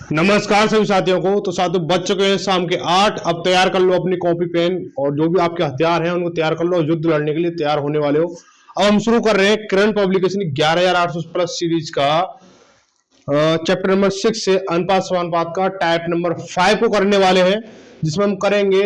नमस्कार सभी साथियों को। तो साथियों बज चुके हैं शाम के 8। अब तैयार कर लो अपनी कॉपी पेन और जो भी आपके हथियार हैं उनको तैयार कर लो। युद्ध लड़ने के लिए तैयार होने वाले हो। अब हम शुरू कर रहे हैं करंट पब्लिकेशन 11800 प्लस सीरीज का चैप्टर नंबर 6 से अनुपात समानुपात का टाइप नंबर 5 को करने वाले हैं, जिसमें हम करेंगे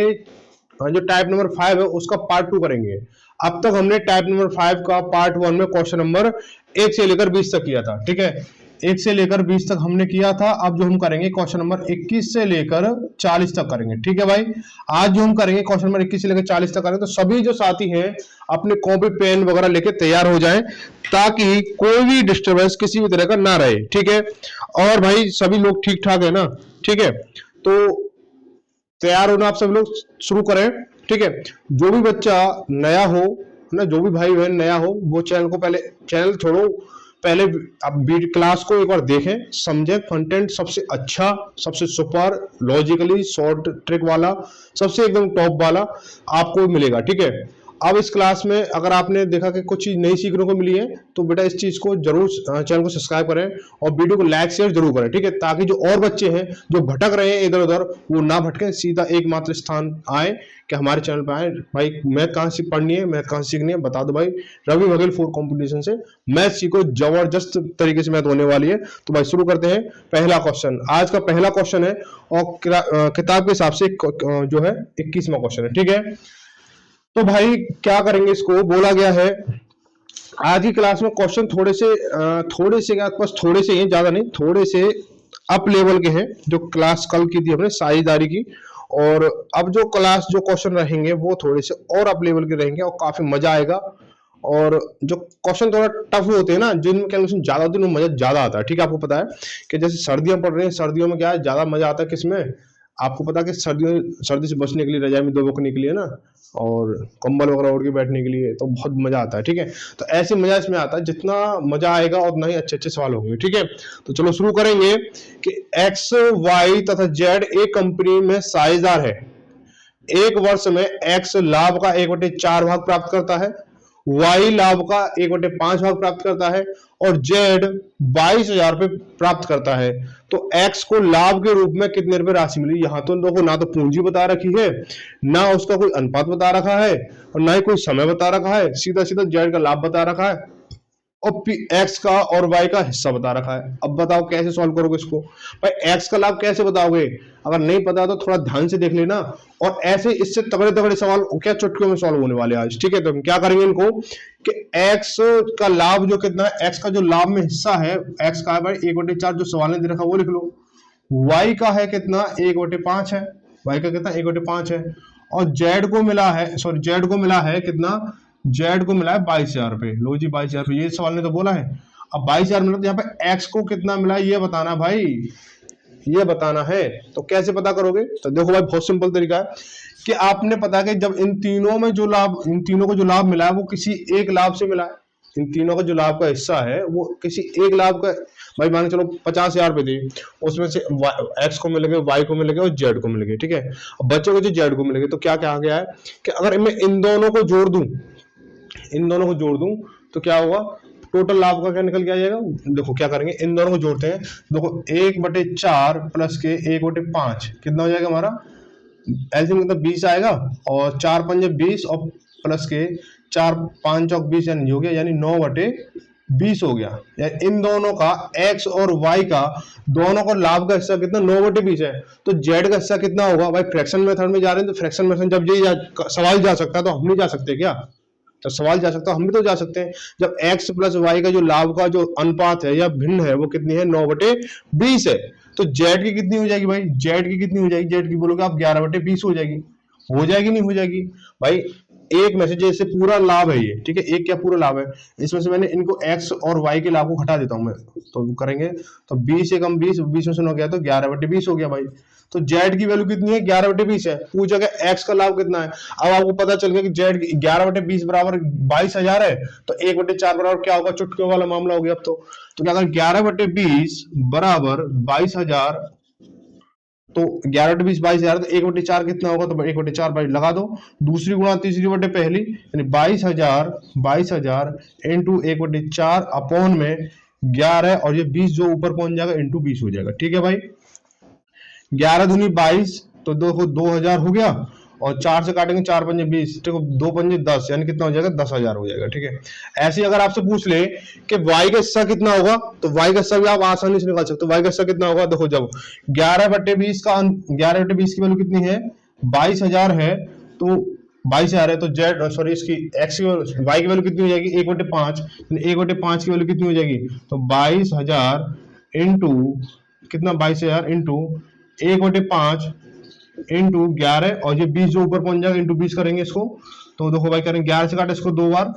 जो टाइप नंबर 5 है उसका पार्ट 2 करेंगे। अब तक हमने टाइप नंबर 5 का पार्ट 1 में क्वेश्चन नंबर 1 से लेकर 20 तक किया था। ठीक है, 1 से लेकर 20 तक हमने किया था। अब जो हम करेंगे क्वेश्चन नंबर 21 से लेकर 40 तक करेंगे। ठीक है भाई, आज जो हम करेंगे क्वेश्चन नंबर 21 से लेकर 40 तक करेंगे। तो सभी जो साथी हैं अपने कॉपी पेन वगैरह लेके तैयार हो जाएं, ताकि कोई भी डिस्टर्बेंस किसी भी तरह का ना रहे। ठीक है, और भाई सभी लोग ठीक ठाक है ना? ठीक है, तो तैयार होना आप सब लोग शुरू करें। ठीक है, जो भी बच्चा नया हो ना, जो भी भाई बहन नया हो, वो चैनल को पहले, चैनल छोड़ो, पहले आप क्लास को एक बार देखें, समझें। कंटेंट सबसे अच्छा, सबसे सुपर, लॉजिकली शॉर्ट ट्रिक वाला, सबसे एकदम टॉप वाला आपको मिलेगा। ठीक है, अब इस क्लास में अगर आपने देखा कि कुछ चीज नई सीखने को मिली है, तो बेटा इस चीज को जरूर चैनल को सब्सक्राइब करें और वीडियो को लाइक शेयर जरूर करें। ठीक है, ताकि जो और बच्चे हैं जो भटक रहे हैं इधर उधर, वो ना भटकें, सीधा एकमात्र स्थान आए कि हमारे चैनल पर आए। भाई मैथ कहाँ से पढ़नी है, मैथ कहाँ से सीखनी है, बता दो भाई। रवि बघेल फॉर कंपटीशन से मैथ सीखो, जबरदस्त तरीके से मैथ होने वाली है। तो भाई शुरू करते हैं। पहला क्वेश्चन, आज का पहला क्वेश्चन है और किताब के हिसाब से जो है 21वां क्वेश्चन है। ठीक है, तो भाई क्या करेंगे, इसको बोला गया है आज की क्लास में क्वेश्चन थोड़े से पास थोड़े से ही, ज्यादा नहीं, थोड़े से अप लेवल के हैं। जो क्लास कल की थी हमने साझेदारी की, और अब जो क्लास जो क्वेश्चन रहेंगे वो थोड़े से और अप लेवल के रहेंगे और काफी मजा आएगा। और जो क्वेश्चन थोड़ा टफ होते हैं ना, जिनमें कैलकुलेशन ज्यादा होती है, उनमें मजा ज्यादा आता है। ठीक है, आपको पता है कि जैसे सर्दियां पड़ रही हैं, सर्दियों में क्या है, ज्यादा मजा आता है किसमें? आपको पता है कि सर्दी से बचने के लिए रजाई में दबोचने के लिए ना, और कंबल वगैरह ओढ़ के बैठने के लिए, तो बहुत मजा आता है। ठीक है, तो ऐसे मजा इसमें आता है, जितना मजा आएगा उतना ही अच्छे अच्छे सवाल होंगे। ठीक है, तो चलो शुरू करेंगे कि एक्स, वाई तथा जेड एक कंपनी में साझेदार है। एक वर्ष में एक्स लाभ का 1/4 भाग प्राप्त करता है, वाई लाभ का 1/5 भाग प्राप्त करता है, और जेड 22,000 रुपए प्राप्त करता है। तो एक्स को लाभ के रूप में कितने रुपए राशि मिली? यहां तो देखो, ना तो पूंजी बता रखी है, ना उसका कोई अनुपात बता रखा है, और ना ही कोई समय बता रखा है। सीधा सीधा जेड का लाभ बता रखा है और एक्स का और वाई का हिस्सा बता रखा है। अब बताओ कैसे सॉल्व करोगे इसको? भाई एक्स का लाभ कैसे बताओगे? अगर नहीं पता तो थोड़ा ध्यान से देख लेना। और ऐसे इससे तगड़े तगड़े सवाल क्या चुटकियों में सॉल्व होने वाले आज। ठीक है, तो हम क्या करेंगे इनको कि एक्स का लाभ जो कितना है, एक्स का जो लाभ में हिस्सा है, एक्स का है भाई 1/4, जो सवाल ने दे रखा वो लिख लो। वाई का है कितना? 1/5 है। वाई का कितना? 1/5 है। और जेड को मिला है, सॉरी, जेड को मिला है कितना? जेड को मिला है 22,000 रुपए। लो जी 22,000 रुपए, ये सवाल ने तो बोला है। अब 22,000 मिला, तो यहाँ पे एक्स को कितना मिला है ये बताना भाई, ये बताना है। तो कैसे पता करोगे? तो देखो भाई, बहुत सिंपल तरीका है कि आपने पता कि जब इन तीनों में जो लाभ, इन तीनों को जो लाभ मिला है वो किसी एक लाभ से मिला है। इन तीनों का जो लाभ का हिस्सा है वो किसी एक लाभ का, भाई मान के चलो 50,000 रुपए दी, उसमें से एक्स को मिल गए, वाई को मिल गए और जेड को मिल गए। ठीक है, अब बच्चों को जो जेड को मिल गए, तो क्या क्या आ गया है कि अगर मैं इन दोनों को जोड़ दूं, इन दोनों को जोड़ दूं तो क्या होगा? टोटल लाभ का क्या निकल के आ जाएगा? देखो क्या करेंगे, इन दोनों को जोड़ते हैं। देखो 1/4 प्लस के 1/5 कितना हो जाएगा हमारा? एलसीएम मतलब 20 आएगा, और 4×5 20, और प्लस के 4×5 = 20, यानी हो गया, यानी 9/20 हो गया। यानी इन दोनों का, एक्स और वाई का, दोनों का लाभ का हिस्सा कितना? 9/20 है। तो जेड का हिस्सा कितना होगा? भाई फ्रैक्शन मेथड में जा रहे हैं, तो फ्रैक्शन मेथड जब ये सवाल जा सकता है तो हम नहीं जा सकते क्या? तो सवाल जा सकता है, हम भी तो जा सकते हैं। जब x प्लस वाई का जो लाभ का जो अनुपात है या भिन्न है वो कितनी है? 9/20 है। तो जेड की कितनी हो जाएगी भाई? जेड की कितनी हो जाएगी? जेड की बोलोगे आप 11/20 हो जाएगी। हो जाएगी नहीं हो जाएगी? भाई एक में से जैसे पूरा लाभ है ये, ठीक है, एक क्या पूरा लाभ है, इसमें से मैंने इनको x और y के लाभ को हटा देता हूं मैं, तो करेंगे तो 20 से कम 20, 20 में से 9 गया तो 11/20 हो गया भाई। तो जेड की वैल्यू कितनी है? 11/20 है। पूछा गया एक्स का लाभ कितना है। अब आपको पता चल गया कि जेड 11/20 बराबर 22,000 है, तो 1/4 बराबर क्या होगा? चुटकियों वाला मामला हो गया अब तो क्या अगर 11/20 बराबर 22,000, तो 11/20 22,000, तो 1/4 कितना होगा? तो 1/4 भाई लगा दो, दूसरी गुणा तीसरी बटे पहली, यानी 22,000 इंटू 1/4 अपॉन में 11, और ये 20 जो ऊपर पहुंच जाएगा इंटू 20 हो जाएगा। ठीक है भाई, 11 दूनी 22, तो 2000 हो गया, और 4 से काटेंगे 4 पंजे 20, देखो 2 पंजे 10, यानी कितना हो जाएगा 10,000 हो जाएगा। ठीक है, ऐसे ही अगर आपसे पूछ ले कि y का हिस्सा कितना होगा, तो y का हिस्सा भी आप आसानी से निकाल सकते हो। y का हिस्सा कितना होगा, देखो जब 11/20 का 11/20 की वैल्यू कितनी है, 22,000 है, तो 22,000 है, तो जेड सॉरी इसकी एक्स वाई की वैल्यू कितनी हो जाएगी, 1/5, 1/5 की वैल्यू कितनी हो जाएगी, तो 22,000 इंटू कितना, 22,000 इंटू 1/5 इंटू 11, और ये 20 जो ऊपर पहुंच जाएगा इंटू 20 करेंगे इसको, तो देखो भाई करेंगे 11 से काटे इसको 2 बार,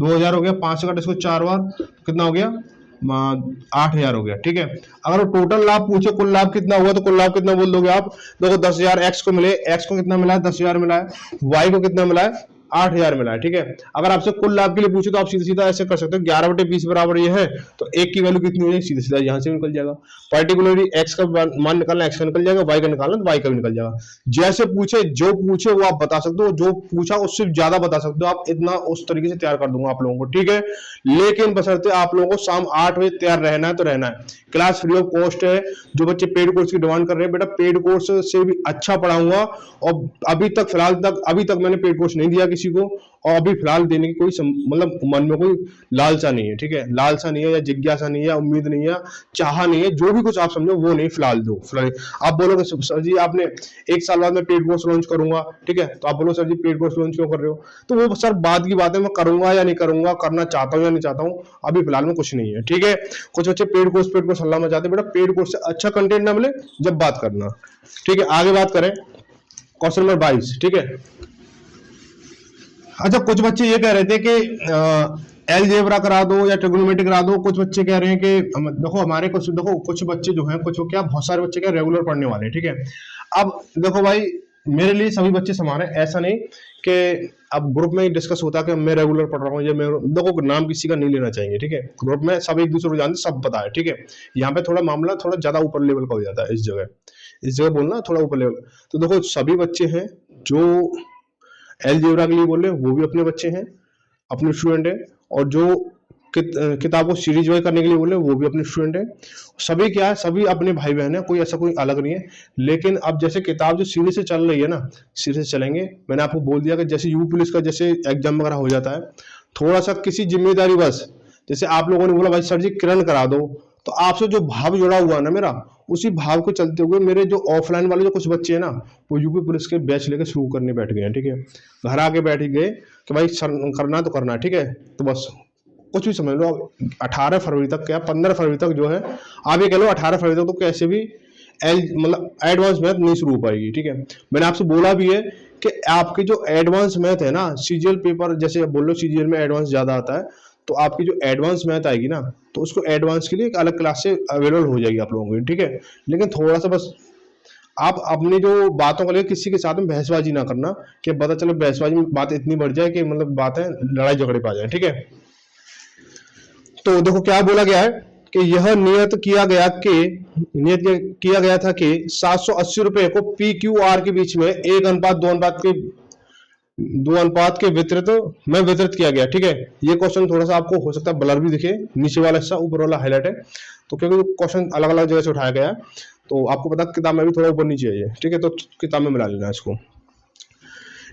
2,000 हो गया, 5 से काटे इसको 4 बार, कितना हो गया, 8,000 हो गया। ठीक है, अगर टोटल लाभ पूछे कुल लाभ कितना हुआ, तो कुल लाभ कितना बोल दोगे आप, देखो 10,000 एक्स को मिले, एक्स को कितना मिला है, 10,000 मिला है, वाई को कितना मिला है, 8,000 मिला है। ठीक है, अगर आपसे कुल लाभ के लिए पूछे तो आप सीधा सीधा ऐसे कर सकते हो, 11/20 बराबर ये है, तो एक की वैल्यू कितनी हो जाएगी, सीधा सीधा यहाँ से निकल जाएगा। पर्टिकुलरली एक्स का मान निकालना, एक्स का निकल जाएगा, वाई का निकालना तो वाई का भी निकल जाएगा। जैसे पूछे जो पूछे वो आप बता सकते हो, जो पूछा उससे ज्यादा बता सकते हो आप, इतना उस तरीके से तैयार कर दूंगा आप लोगों को। ठीक है, लेकिन बशर्ते आप लोगों को शाम 8 बजे तैयार रहना है तो रहना है। क्लास फ्री ऑफ कॉस्ट है। जो बच्चे पेड कोर्स की डिमांड कर रहे हैं, बेटा पेड कोर्स से भी अच्छा पढ़ाऊंगा, और अभी तक मैंने पेड कोर्स नहीं दिया किसी को, और अभी फिलहाल देने की कोई मतलब मन में कोई लालसा नहीं है। ठीक है, लालसा नहीं है, या जिज्ञासा नहीं है, या उम्मीद नहीं है, चाह नहीं है, जो भी कुछ आप समझो वो नहीं, फिलहाल दो। फिलहाल आप बोलोगे सर जी आपने 1 साल बाद में पेड कोर्स लॉन्च करूंगा, ठीक है, तो आप बोलो सर जी पेड कोर्स लॉन्च क्यों कर रहे हो, तो वो सर बाद की बात है, मैं करूंगा या नहीं करूंगा, करना चाहता हूं या नहीं चाहता हूं, अभी फिलहाल में कुछ नहीं है। ठीक है, कुछ बच्चे पेड कोर्स हल्ला मचाते हैं, बेटा पेड कोर्स से अच्छा कंटेंट ना मिले जब बात करना। ठीक है, आगे बात करें, क्वेश्चन नंबर 22। ठीक है, अच्छा कुछ बच्चे ये कह रहे थे कि एलजेब्रा करा दो या ट्रिग्नोमेट्री करा दो। कुछ बच्चे कह रहे हैं कि देखो हमारे कुछ बच्चे जो हैं, कुछ क्या बहुत सारे बच्चे क्या रेगुलर पढ़ने वाले हैं। ठीक है, अब देखो भाई मेरे लिए सभी बच्चे समान है, ऐसा नहीं कि अब ग्रुप में डिस्कस होता है कि मैं रेगुलर पढ़ रहा हूँ, ये मैं देखो नाम किसी का नहीं लेना चाहिए। ठीक है, ग्रुप में सब एक दूसरे को जानते, सब पता है। ठीक है, यहाँ पे थोड़ा मामला थोड़ा ज्यादा ऊपर लेवल का हो जाता है, इस जगह बोलना थोड़ा ऊपर लेवल। तो देखो सभी बच्चे हैं जो एलजेब्रा के लिए बोल रहे हैं, वो भी अपने बच्चे हैं, अपने स्टूडेंट है, और जो किताब को सीरीज वाइज करने के लिए बोले वो भी अपने स्टूडेंट है। सभी क्या है, सभी अपने भाई बहन है, कोई ऐसा कोई अलग नहीं है। लेकिन अब जैसे किताब जो सीरीज से चल रही है ना, सीरीज से चलेंगे, मैंने आपको बोल दिया कि जैसे यू पुलिस का जैसे एग्जाम वगैरह हो जाता है, थोड़ा सा किसी जिम्मेदारी बस, जैसे आप लोगों ने बोला भाई सर जी किरण करा दो, तो आपसे जो भाव जुड़ा हुआ ना मेरा, उसी भाव को चलते हुए मेरे जो ऑफलाइन वाले जो कुछ बच्चे हैं ना, वो यूपी पुलिस के बैच लेकर शुरू करने बैठ गए हैं। ठीक है, घर आके बैठ गए कि भाई करना तो करना है। ठीक है, तो बस कुछ भी समझ लो, 18 फरवरी तक, क्या 15 फरवरी तक जो है, आप ये कह लो 18 फरवरी तक तो कैसे भी मतलब एडवांस मैथ नहीं शुरू हो पाएगी। ठीक है, मैंने आपसे बोला भी है कि आपकी जो एडवांस मैथ है ना, सीजीएल पेपर जैसे बोल लो सीजीएल में एडवांस ज्यादा आता है, तो आपकी जो एडवांस मैथ आएगी ना, तो उसको एडवांस के लिए एक अलग क्लास से अवेलेबल हो जाएगी आप लोगों को। ठीक है, लेकिन थोड़ा सा बस आप अपनी जो बातों को लेकर किसी के साथ में बहसबाजी ना करना, कि पता चले बहसबाजी में बात इतनी बढ़ जाए कि मतलब बातें लड़ाई झगड़े पा जाए। ठीक है, तो देखो क्या बोला गया है कि यह नियत किया गया था कि 780 रुपए को पी क्यू आर के बीच में 1:2 अनुपात के वितरित किया गया। ठीक है, ये क्वेश्चन थोड़ा सा आपको हो सकता है ब्लर भी दिखे, नीचे वाला हिस्सा ऊपर वाला हाईलाइट है, तो क्योंकि क्वेश्चन अलग अलग जगह से उठाया गया है, तो आपको पता किताब में भी थोड़ा ऊपर नीचे है। ठीक है, तो किताब में मिला लेना इसको।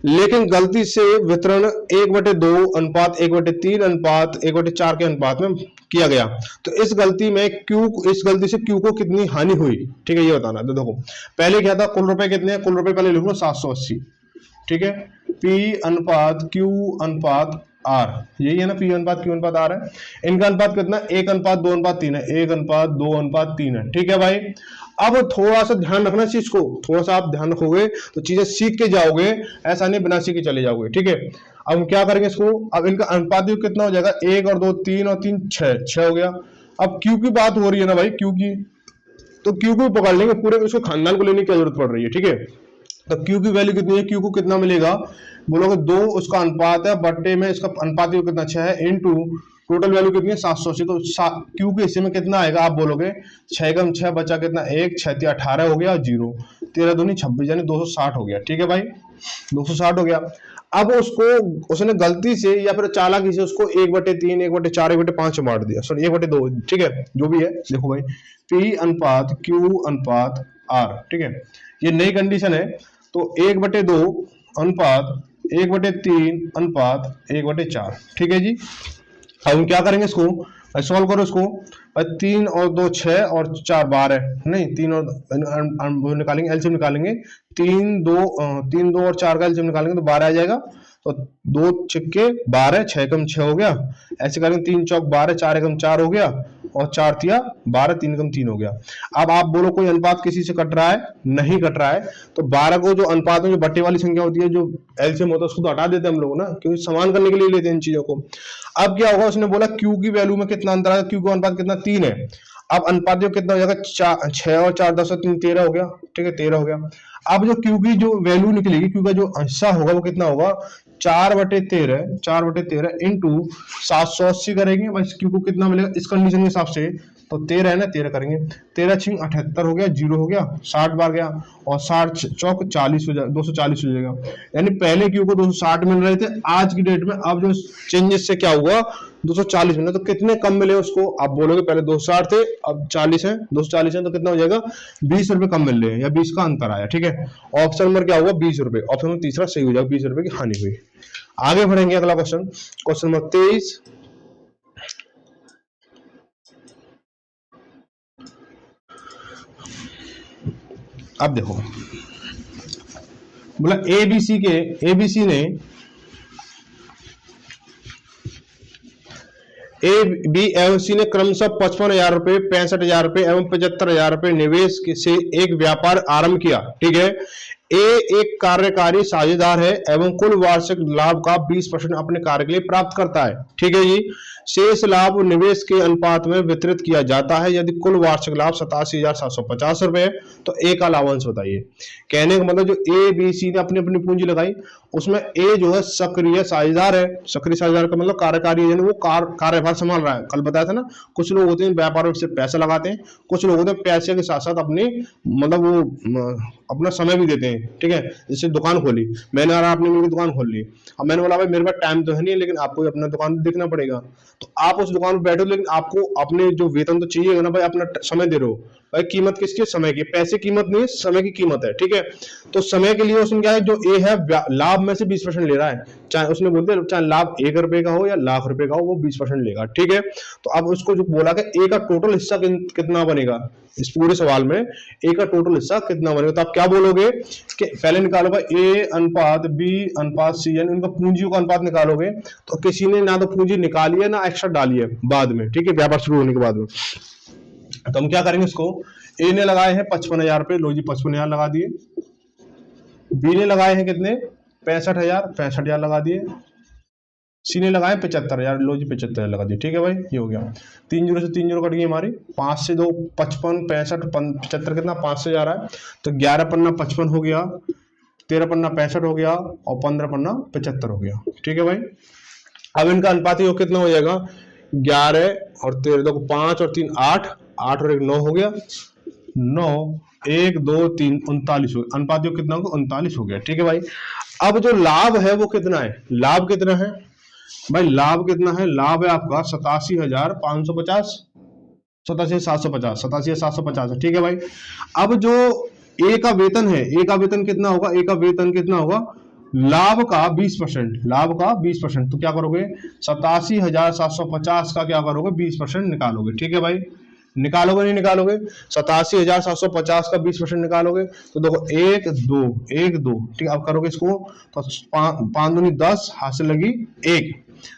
लेकिन गलती से वितरण 1/2 अनुपात 1/3 अनुपात 1/4 के अनुपात में किया गया, तो इस गलती से क्यू को कितनी हानि हुई। ठीक है, ये बताना। तो देखो पहले क्या था, कुल रुपए कितने हैं, कुल रुपए पहले लिख लो 780। ठीक है, पी अनुपात क्यू अनुपात आर, यही है ना, पी अनुपात क्यू अनुपात आर है। इनका अनुपात कितना, 1:2:3 है, 1:2:3 है। ठीक है भाई, अब थोड़ा सा ध्यान रखना चीज को, थोड़ा सा आप ध्यान रखोगे तो चीजें सीख के जाओगे, ऐसा नहीं बिना सीख के चले जाओगे। ठीक है, अब हम क्या करेंगे इसको, अब इनका अनुपात कितना हो जाएगा, 1 और 2 3 और 3 6 हो गया। अब क्यू की बात हो रही है ना भाई, क्यू की, तो क्यू को पकड़ लेंगे, पूरे उसको खानदान को लेने की जरूरत पड़ रही है। ठीक है, तो क्यू की वैल्यू कितनी है, क्यू को कितना मिलेगा, बोलोगे 2 उसका अनुपात है, बट्टे में इसका अनुपात कितना 6 है, इनटू टोटल वैल्यू कितनी है 780। तो क्यू के हिस्से में कितना आएगा, आप बोलोगे 6 6 बचा कितना 1, 6 18 हो गया, 0 13 दूनी 26 यानी 260 हो गया। ठीक है भाई, 260 हो गया। अब उसने गलती से या फिर चालाकी से उसको 1/3 1/4 1/5 बांट दिया, सॉरी 1/2। ठीक है, जो भी है देखो भाई, पी अनुपात क्यू अनुपात आर, ठीक है, ये नई कंडीशन है। तो 1/2 अनुपात 1/3 अनुपात 1/4, ठीक है जी। अब हम क्या करेंगे, इसको सॉल्व करो इसको। 3 और 2 6 और 4 12, नहीं 3 और वो निकालेंगे, एलसीएम निकालेंगे। 3 2 और 4 का एलसीएम निकालेंगे तो 12 आ जाएगा। तो 2 छिक्के 12, 6 कम 6 हो गया। ऐसे करेंगे 3 चौक 12, 4 एकम 4 हो गया, और 4 तिया 12, 3 कम 3 हो गया। अब आप बोलो कोई अनुपात किसी से कट रहा है? नहीं कट रहा है। तो 12 को जो अनुपात में जो बट्टे वाली संख्या होती है, जो एलसीएम होता है, उसको तो हटा देते हैं हम लोग ना, क्योंकि समान करने के लिए लेते हैं इन चीजों को। अब क्या होगा, उसने बोला क्यू की वैल्यू में कितना अंतर है, क्यू का अनुपात कितना 3 है। अब अनुपात जो कितना हो जाएगा, 6 और 4 10 और 3 13 हो गया, ठीक है 13 हो गया। अब जो क्यू की जो वैल्यू निकलेगी, क्यू का जो हिस्सा होगा वो कितना होगा, 4/13 इंटू 780 करेंगे, बस क्यू को कितना मिलेगा इस कंडीशन के हिसाब से, तो 13 है ना, 13 करेंगे, 13 छिंग 78 हो गया, 0 हो गया, 60 बार गया, और 60 चौक 40 हो जाएगा, 240 हो जाएगा। यानी पहले क्यू को 260 मिल रहे थे, आज की डेट में अब जो चेंजेस से क्या हुआ, 240 मिले। तो कितने कम मिले उसको, आप बोलोगे पहले 260 थे, अब 40 है, 240 है, तो कितना हो जाएगा, 20 रुपए कम मिल रहे हैं, या 20 का अंतर आया, ठीक है। ऑप्शन नंबर क्या हुआ, 20 रुपए, ऑप्शन नंबर तीसरा सही हो जाएगा, 20 रुपए की हानि हुई। आगे बढ़ेंगे, अगला क्वेश्चन, क्वेश्चन नंबर 23। अब देखो, बोला एबीसी ने ए बी एवं सी ने क्रमशः 55,000 रुपए, 65,000 रुपए एवं 75,000 रुपए निवेश से एक व्यापार आरंभ किया, ठीक है। ए एक कार्यकारी साझेदार है एवं कुल वार्षिक लाभ का 20% अपने कार्य के लिए प्राप्त करता है, ठीक है जी। शेष लाभ निवेश के अनुपात में वितरित किया जाता है। यदि कुल वार्षिक लाभ 87,750 रुपए है तो ए का लाभांश बताइए। कहने का मतलब, जो ए बी सी ने अपनी अपनी पूंजी लगाई, उसमें ए जो है सक्रिय साझेदार है। सक्रिय साझेदार का मतलब कार्यकारी, यानी वो कार्यभार संभाल रहा है। कल बताया था ना, कुछ लोग होते हैं व्यापार में से पैसा लगाते हैं, कुछ लोग होते हैं पैसे के साथ साथ अपनी मतलब वो अपना समय भी देते हैं, ठीक है। जैसे दुकान खोली मैंने, और आपने मिलकर दुकान खोल ली। अब मैंने बोला भाई मेरे पास टाइम तो है नहीं, लेकिन आपको अपना दुकान देखना पड़ेगा, तो आप उस दुकान पर बैठो, लेकिन आपको अपने जो वेतन तो चाहिए ना भाई, अपना समय दे रहे हो भाई। कीमत किसकी, समय की। पैसे कीमत नहीं है, समय की कीमत है, ठीक है। तो समय के लिए उसने क्या है, जो ए है लाभ में से 20% ले रहा है, चाहे उसने बोलते चाहे लाभ 1 रुपए का हो या लाख रुपए का हो, वो 20% लेगा, ठीक है। तो अब उसको जो बोला कि ए का टोटल हिस्सा कितना बनेगा, इस पूरे सवाल में ए का टोटल हिस्सा कितना बनेगा। तो आप क्या बोलोगे कि पहले निकालो भाई ए अनुपात बी अनुपात सी, यानी उनका पूंजियों का अनुपात निकालोगे। तो किसी ने ना तो पूंजी निकाली है ना एक्स्ट्रा डाली है बाद में, ठीक है, व्यापार शुरू होने के बाद में। तो हम क्या करेंगे, इसको ए ने लगाए हैं 55,000 रुपए, लो जी 55,000 लगा दिए। बी ने लगाए हैं कितने, 65,000 लगा दिए। सी ने लगाए 75,000, लो जी 75,000 लगा दिए, ठीक है भाई, ये हो गया। 3 जीरो से 3 जीरो कट गई हमारी, 5 से 2 55, 65 75 कितना 5 से जा रहा है, तो 11 पन्ना 55 हो गया, 13 पन्ना 65 हो गया, और 15 पन्ना 75 हो गया, ठीक है भाई। अब इनका अनुपात योग कितना हो जाएगा, 11 और 13, देखो 5 और 3 8, 8 और 1 9 हो गया, 9 1 2 3 39 हो गया। अनुपात योग कितना होगा, 39 हो गया, ठीक है भाई। अब जो लाभ है वो कितना है, लाभ कितना है भाई, लाभ कितना है, लाभ है आपका 87,550, 87,750, 87,750 है, ठीक है भाई। अब जो ए का वेतन है, ए का वेतन कितना होगा, ए का वेतन कितना होगा, लाभ का 20%, लाभ का 20%, तो क्या करोगे 87,750 का क्या करोगे 20% निकालोगे, ठीक है भाई। निकालोगे नहीं निकालोगे, 87,750 का 20% निकालोगे, तो देखो 1 2 1 2, ठीक है। अब करोगे इसको, तो 5 दूनी 10, हाथ से लगी 1,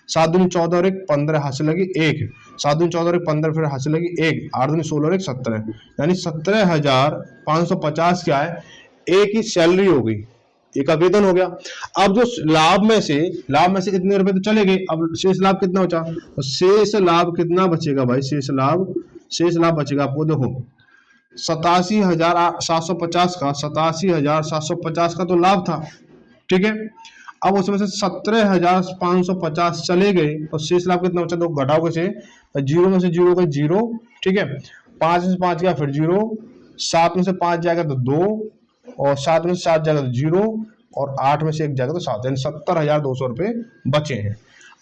7 दूनी 14 और 1 15, हाथ से लगी 1, 7 दूनी 14 और 1 15, फिर हाथ से लगी 1, 8 दूनी 16 और 1 17, यानी 17,550 क्या है, एक ही सैलरी हो गई, एक का वेतन हो गया। अब जो लाभ में से इतने रुपए तो चले गए, अब शेष लाभ कितना बचा, तो शेष लाभ कितना बचेगा भाई, शेष लाभ बचेगा आपको, देखो 87,750 का 87,750 का तो लाभ था, ठीक है। अब उसमें से 17,550 चले गए, तो शेष लाभ कितना बचा, तो घटाओगे से, जीरो में से जीरो का जीरो, ठीक है, 5 में से 5 गया फिर जीरो, 7 में से 5 जाएगा तो 2, और 7 में से 7 जाएगा तो 0, और 8 में से 1 जाएगा तो 7, यानी 70,200 रुपए बचे हैं।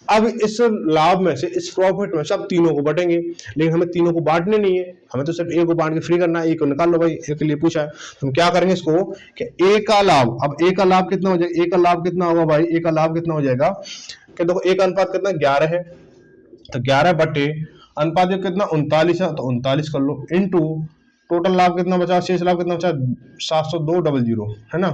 अब इस लाभ में से, इस प्रॉफिट में से अब तीनों को बांटेंगे, लेकिन हमें तीनों को बांटने नहीं है, हमें तो सिर्फ एक को बांट के फ्री करना है। एक को निकाल लो भाई, एक के लिए पूछा है। तो हम क्या करेंगे इसको कि ए का लाभ, अब ए का लाभ कितना हो जाएगा, ए का लाभ कितना होगा भाई, ए का लाभ कितना हो जाएगा कि देखो ए का अनुपात कितना 11 है, तो 11 बटे अनुपात कितना 39 है, तो 39 कर लो, इनटू टोटल लाभ कितना बचा, शेष लाभ कितना बचा 702,000 है ना।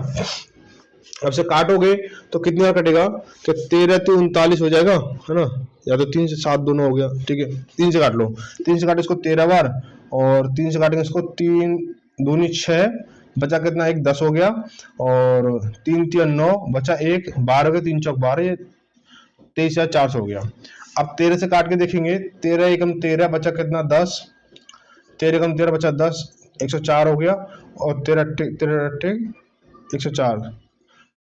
अब से काटोगे तो कितनी बार कटेगा कि 13 तो 39 हो जाएगा है ना, या तो 3 से 7 दोनों हो गया, ठीक है 3 से काट लो, 3 से काटे इसको 13 बार, और 3 से काटेंगे इसको 3 दूनी 6, बचा कितना 1 10 हो गया, और 3 3 9 बचा 1 12 के 3 चौक 12, 23,400 हो गया। अब 13 से काट के देखेंगे, 13 एकम 13 बचा कितना 10, 13 एकम 13 बचा 10, 104 हो गया, और 13 13 104,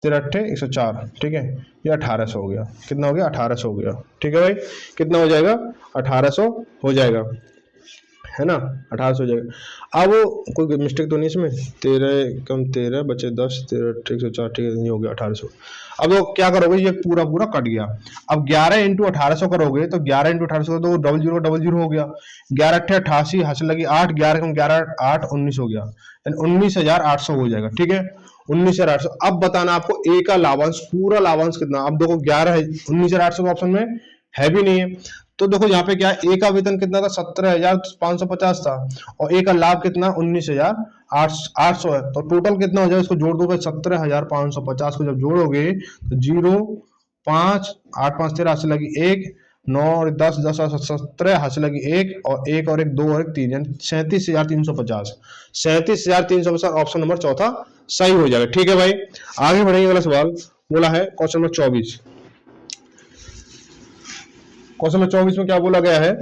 13 104, ठीक है, ये 1800 हो गया। कितना हो गया 1800 हो गया, ठीक है भाई, कितना हो जाएगा 1800 हो जाएगा, है ना 1800 हो जाएगा। अब कोई मिस्टेक तो नहीं इसमें, 13 कम 13 बचे 10, 13 104, ठीक है, नहीं हो गया 1800। अब वो क्या करोगे, ये पूरा पूरा कट गया। अब 11 इंटू 1800 करोगे तो 11 इंटू 1800 तो 00 00 हो गया, 11 8 88 हासिल लगी 8, 11 कम 11 8 19 हो गया, यानी 19,800 हो जाएगा, ठीक है 19,800। अब बताना आपको ए का लाभांश, पूरा लाभांश कितना। अब देखो 11 है, 19,800 का ऑप्शन में है भी नहीं है, तो देखो यहाँ पे क्या है, ए का वेतन कितना था 17,550 था, और ए का लाभ कितना 19,800 है, तो टोटल कितना हो जाएगा, इसको जोड़ दो भाई, 17,550 को जब जोड़ोगे तो 0 5 8 5 13 हासिल लगी 1, 9 और 10 10 17 हासिल लगी 1, और 1 और 1 2 और 1 3, यानी 37,350, 37,350 ऑप्शन नंबर चौथा सही हो जाएगा, ठीक है भाई। आगे बढ़ेंगे, अगला सवाल बोला है क्वेश्चन नंबर 24। क्वेश्चन नंबर 24 में क्या बोला गया है,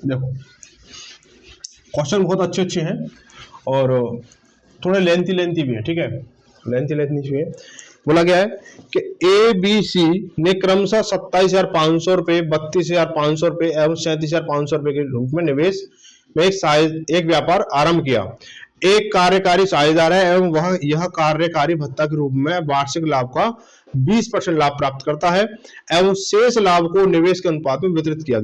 देखो क्वेश्चन बहुत अच्छे अच्छे हैं और थोड़े लेंथी भी है, ठीक है लेंथी भी है। बोला गया है कि ए बी सी ने क्रमशः 27,500 रुपए, 32,500 रुपए एवं 37,500 रुपए के रूप में निवेश में एक व्यापार आरंभ किया। एक कार्यकारी साझेदार है एवं वह यह कार्यकारी भत्ता के रूप में वार्षिक लाभ का 20% लाभ प्राप्त करता है एवं शेष लाभ को निवेश के अनुपात में वितरित किया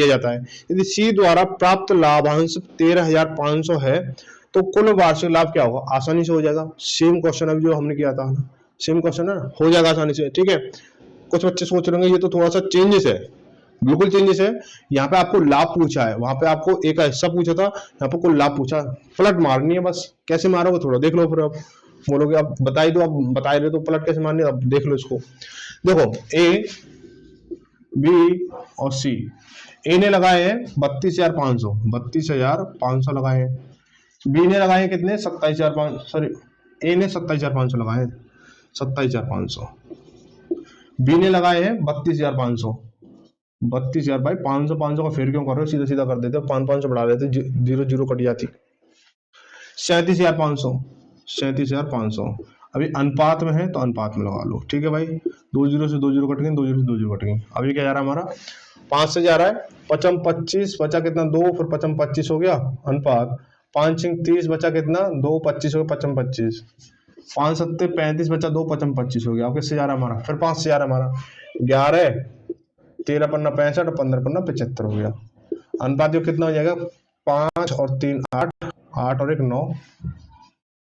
जाता है। यदि सी द्वारा प्राप्त लाभांश 13,500 है तो कुल वार्षिक लाभ क्या होगा, आसानी से हो जाएगा। सेम क्वेश्चन अभी जो हमने किया था, सेम क्वेश्चन है, हो जाएगा आसानी से, ठीक है। कुछ बच्चे सोच रहे होंगे ये तो थोड़ा सा चेंजेस है, बिल्कुल चेंजेस है। यहाँ पे आपको लाभ पूछा है, वहां पे आपको एक का हिस्सा पूछा था, यहाँ पे कुल लाभ पूछा। पलट मारनी है बस, कैसे मारोगे थोड़ा देख लो, फिर आप बोलोगे आप बताई दो, आप बता रहे तो पलट कैसे मारनी है, अब देख लो इसको। देखो ए बी और सी, ए ने लगाए हैं 32,500 लगाए हैं, बी ने लगाए कितने 27,500, सॉरी ए ने 27,500 लगाए हैं, 27,500, बी ने लगाए हैं 32,500, 32,000 भाई 500 500 का फेर क्यों कर रहे हो, सीधा सीधा कर देते हो, 500 बढ़ा देते, 0 0 कट जाती। 37,500 अभी अनुपात में है तो अनुपात में लगा लो, ठीक है भाई, 2 0 से 2 0 कट गए, 2 0 से 2 0 कट गए। अभी क्या जा रहा है हमारा 5 से जा रहा है, 55 25 बचा कितना 2, फिर 55 25 हो गया अनुपात, 5 5 30 बचा कितना 2 25 हो गया, 55 25, 5 7 35 बचा 2 55 25 हो गया। अब किससे जा रहा है हमारा, फिर 5 से जा रहा है हमारा, 11 13 पन्ना 65 और 15 पन्ना 75 हो गया। अनुपात कितना हो जाएगा 5 और 3 8, 8 और 1 9,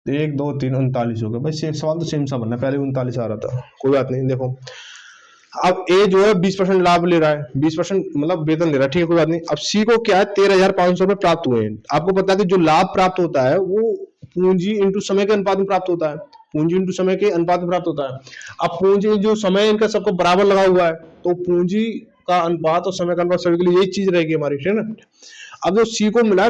1 2 3 39 हो गया। भाई सेम सवाल तो सेम सा बनना, पहले 39 आ रहा था, कोई बात नहीं। देखो अब ए जो है 20% लाभ ले रहा है, 20% मतलब वेतन ले रहा है, ठीक है कोई बात नहीं। अब सी को क्या है 13,500 रुपए प्राप्त हुए हैं। आपको पता है कि जो लाभ प्राप्त होता है वो पूंजी इंटू समय के अनुपात में प्राप्त होता है, पूंजी इंटू समय के अनुपात में प्राप्त होता है। अब पूंजी जो समय इनका सबको बराबर लगा हुआ है, तो पूंजी का अनुपात और समय का अनुपात सभी के लिए यही चीज रहेगी हमारी, ठीक है ना। अब जो सी को मिला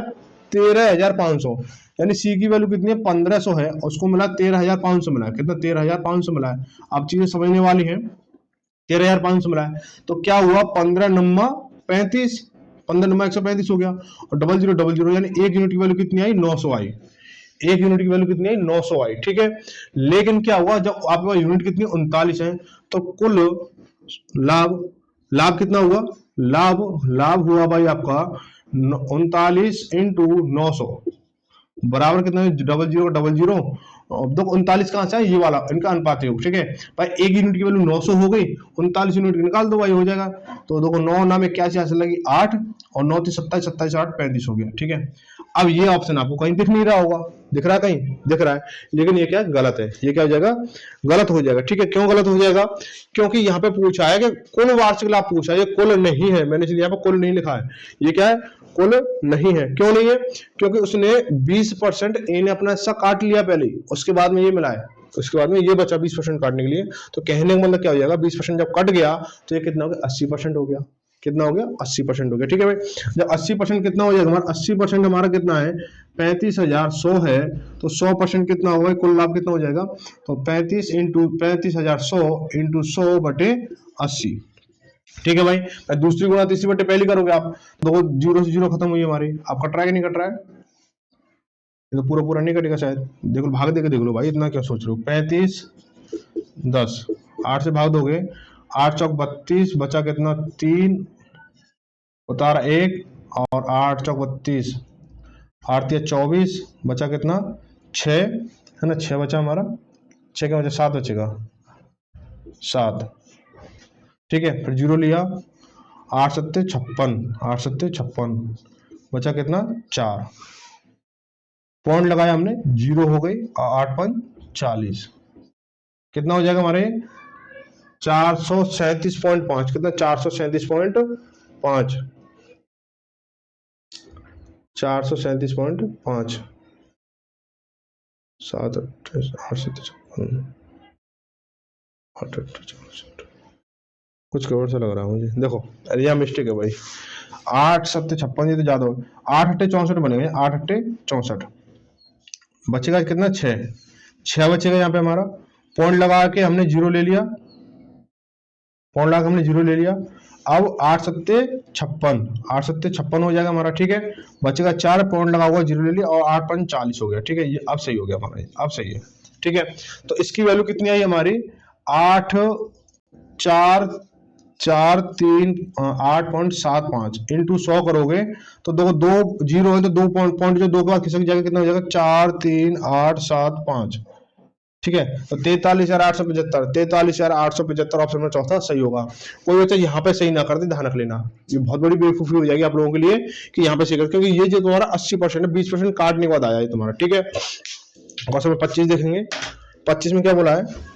13,500, यानी सी की वैल्यू कितनी है 1500 है, उसको मिला 13,500 मिला है, कितना 13,500 मिला है। अब चीजें समझने वाली है, 13,500 मिला है तो क्या हुआ 15 नम्मा 35, 15 नम्मा 135 हो गया, और 00 00 यानी 1 यूनिट की वैल्यू कितनी आई 900 आई, 1 यूनिट की वैल्यू कितनी आई 900 आई, ठीक है। लेकिन क्या हुआ जब आपके पास यूनिट कितनी 39 है, तो कुल लाभ कितना हुआ, लाभ हुआ भाई आपका 39 इंटू 900 बराबर कितना 00 00 अब देखो 39 कहाँ से है, ये वाला इनका अनुपात योग, ठीक है भाई। एक यूनिट की वैल्यू 900 हो गई, 39 यूनिट निकाल दो भाई, हो जाएगा। तो देखो 9 नाम 81 हासिल लगी 8 और 9 3 27, 27 8 35 हो गया, ठीक है। अब ये ऑप्शन आपको कहीं दिख नहीं रहा होगा, दिख रहा है कहीं, दिख रहा है, लेकिन ये क्या गलत है, ये क्या हो जाएगा, गलत हो जाएगा, ठीक है। क्यों गलत हो जाएगा, क्योंकि यहाँ पे पूछा है कि कुल वार्षिक लाभ पूछा है, ये कुल नहीं है, मैंने इसलिए यहाँ पे कुल नहीं लिखा है, ये क्या है, कुल नहीं है। क्यों नहीं है, क्योंकि उसने 20% ए ने अपना हिस्सा काट लिया पहले, उसके बाद में ये मिला है, उसके बाद में ये बचा 20% काटने के लिए। तो कहने का मतलब क्या हो जाएगा, 20% जब कट गया तो ये कितना हो गया, 80% हो गया। कितना हो गया, 80% हो गया, ठीक है भाई। जब 80% कितना हो जाएगा हमारा, 80% हमारा कितना है, 35,100 है, तो 100% कितना होगा, कुल लाभ कितना हो जाएगा, तो 35 इंटू 35,100 इंटू 100/80, ठीक है भाई। दूसरी गुणा तीसरी बटे पहली करोगे आप, देखो 0 से 0 खत्म हुई हमारी। आप कट रहा है कि नहीं कट रहा है, ये तो पूरा पूरा नहीं कटेगा शायद, देख लो भाग देके देख लो भाई, इतना क्या सोच रहे हो। 35 10 8 से भाग दोगे, 8 चौक 32, बचा कितना 3 उतारा 1 और 8 चौक 32, 8 तिया 24, बचा कितना 6 है ना, 6 बचा हमारा, 6 क्या बचा 7 बचेगा 7, ठीक है। फिर 0 लिया, 8 सत्ते 56, 8 सत्ते 56, बचा कितना 4, पॉइंट लगाया हमने, 0 हो गई, 8 5 40, कितना हो जाएगा हमारे 437.5, कितना 437.5, 437.5, 7 8 7 56 8 8 64, कुछ गड़बड़ सा लग रहा है मुझे, देखो अरे यह मिस्टेक है भाई, 8 7 56, ये तो ज्यादा हो, 8 8 64 बनेगा, 8 8 64, बचेगा कितना 6 बचेगा यहाँ पे हमारा। पॉइंट लगा के हमने 0 ले लिया, पॉइंट लगा के हमने 0 ले लिया। अब 8 सत्ते 56, 8 सत्ते 56 हो जाएगा हमारा, ठीक है। बचेगा 4, पॉइंट लगा हुआ 0 ले लिया, और 8 5 40 हो गया, ठीक है। ये अब सही हो गया हमारा, अब सही है, ठीक है। तो इसकी वैल्यू कितनी आई हमारी, 8 4 4 3 8.75 इंटू 100 करोगे तो दो 0 है, तो 2 पॉइंट जो 2 के बाद खिसक जाएगा, कितना हो जाएगा 4 3 8 7 5, ठीक है। तो 43,875, 43,875 ऑप्शन में चौथा सही होगा। कोई बच्चा यहाँ पे सही ना कर दे, ध्यान रख लेना, ये बहुत बड़ी बेवकूफी हो जाएगी आप लोगों के लिए कि यहाँ पे सही कर, क्योंकि ये जो तुम्हारा 80% है, 20% काटने के बाद आया है तुम्हारा, ठीक है। क्वेश्चन में 25 देखेंगे, 25 में क्या बोला है,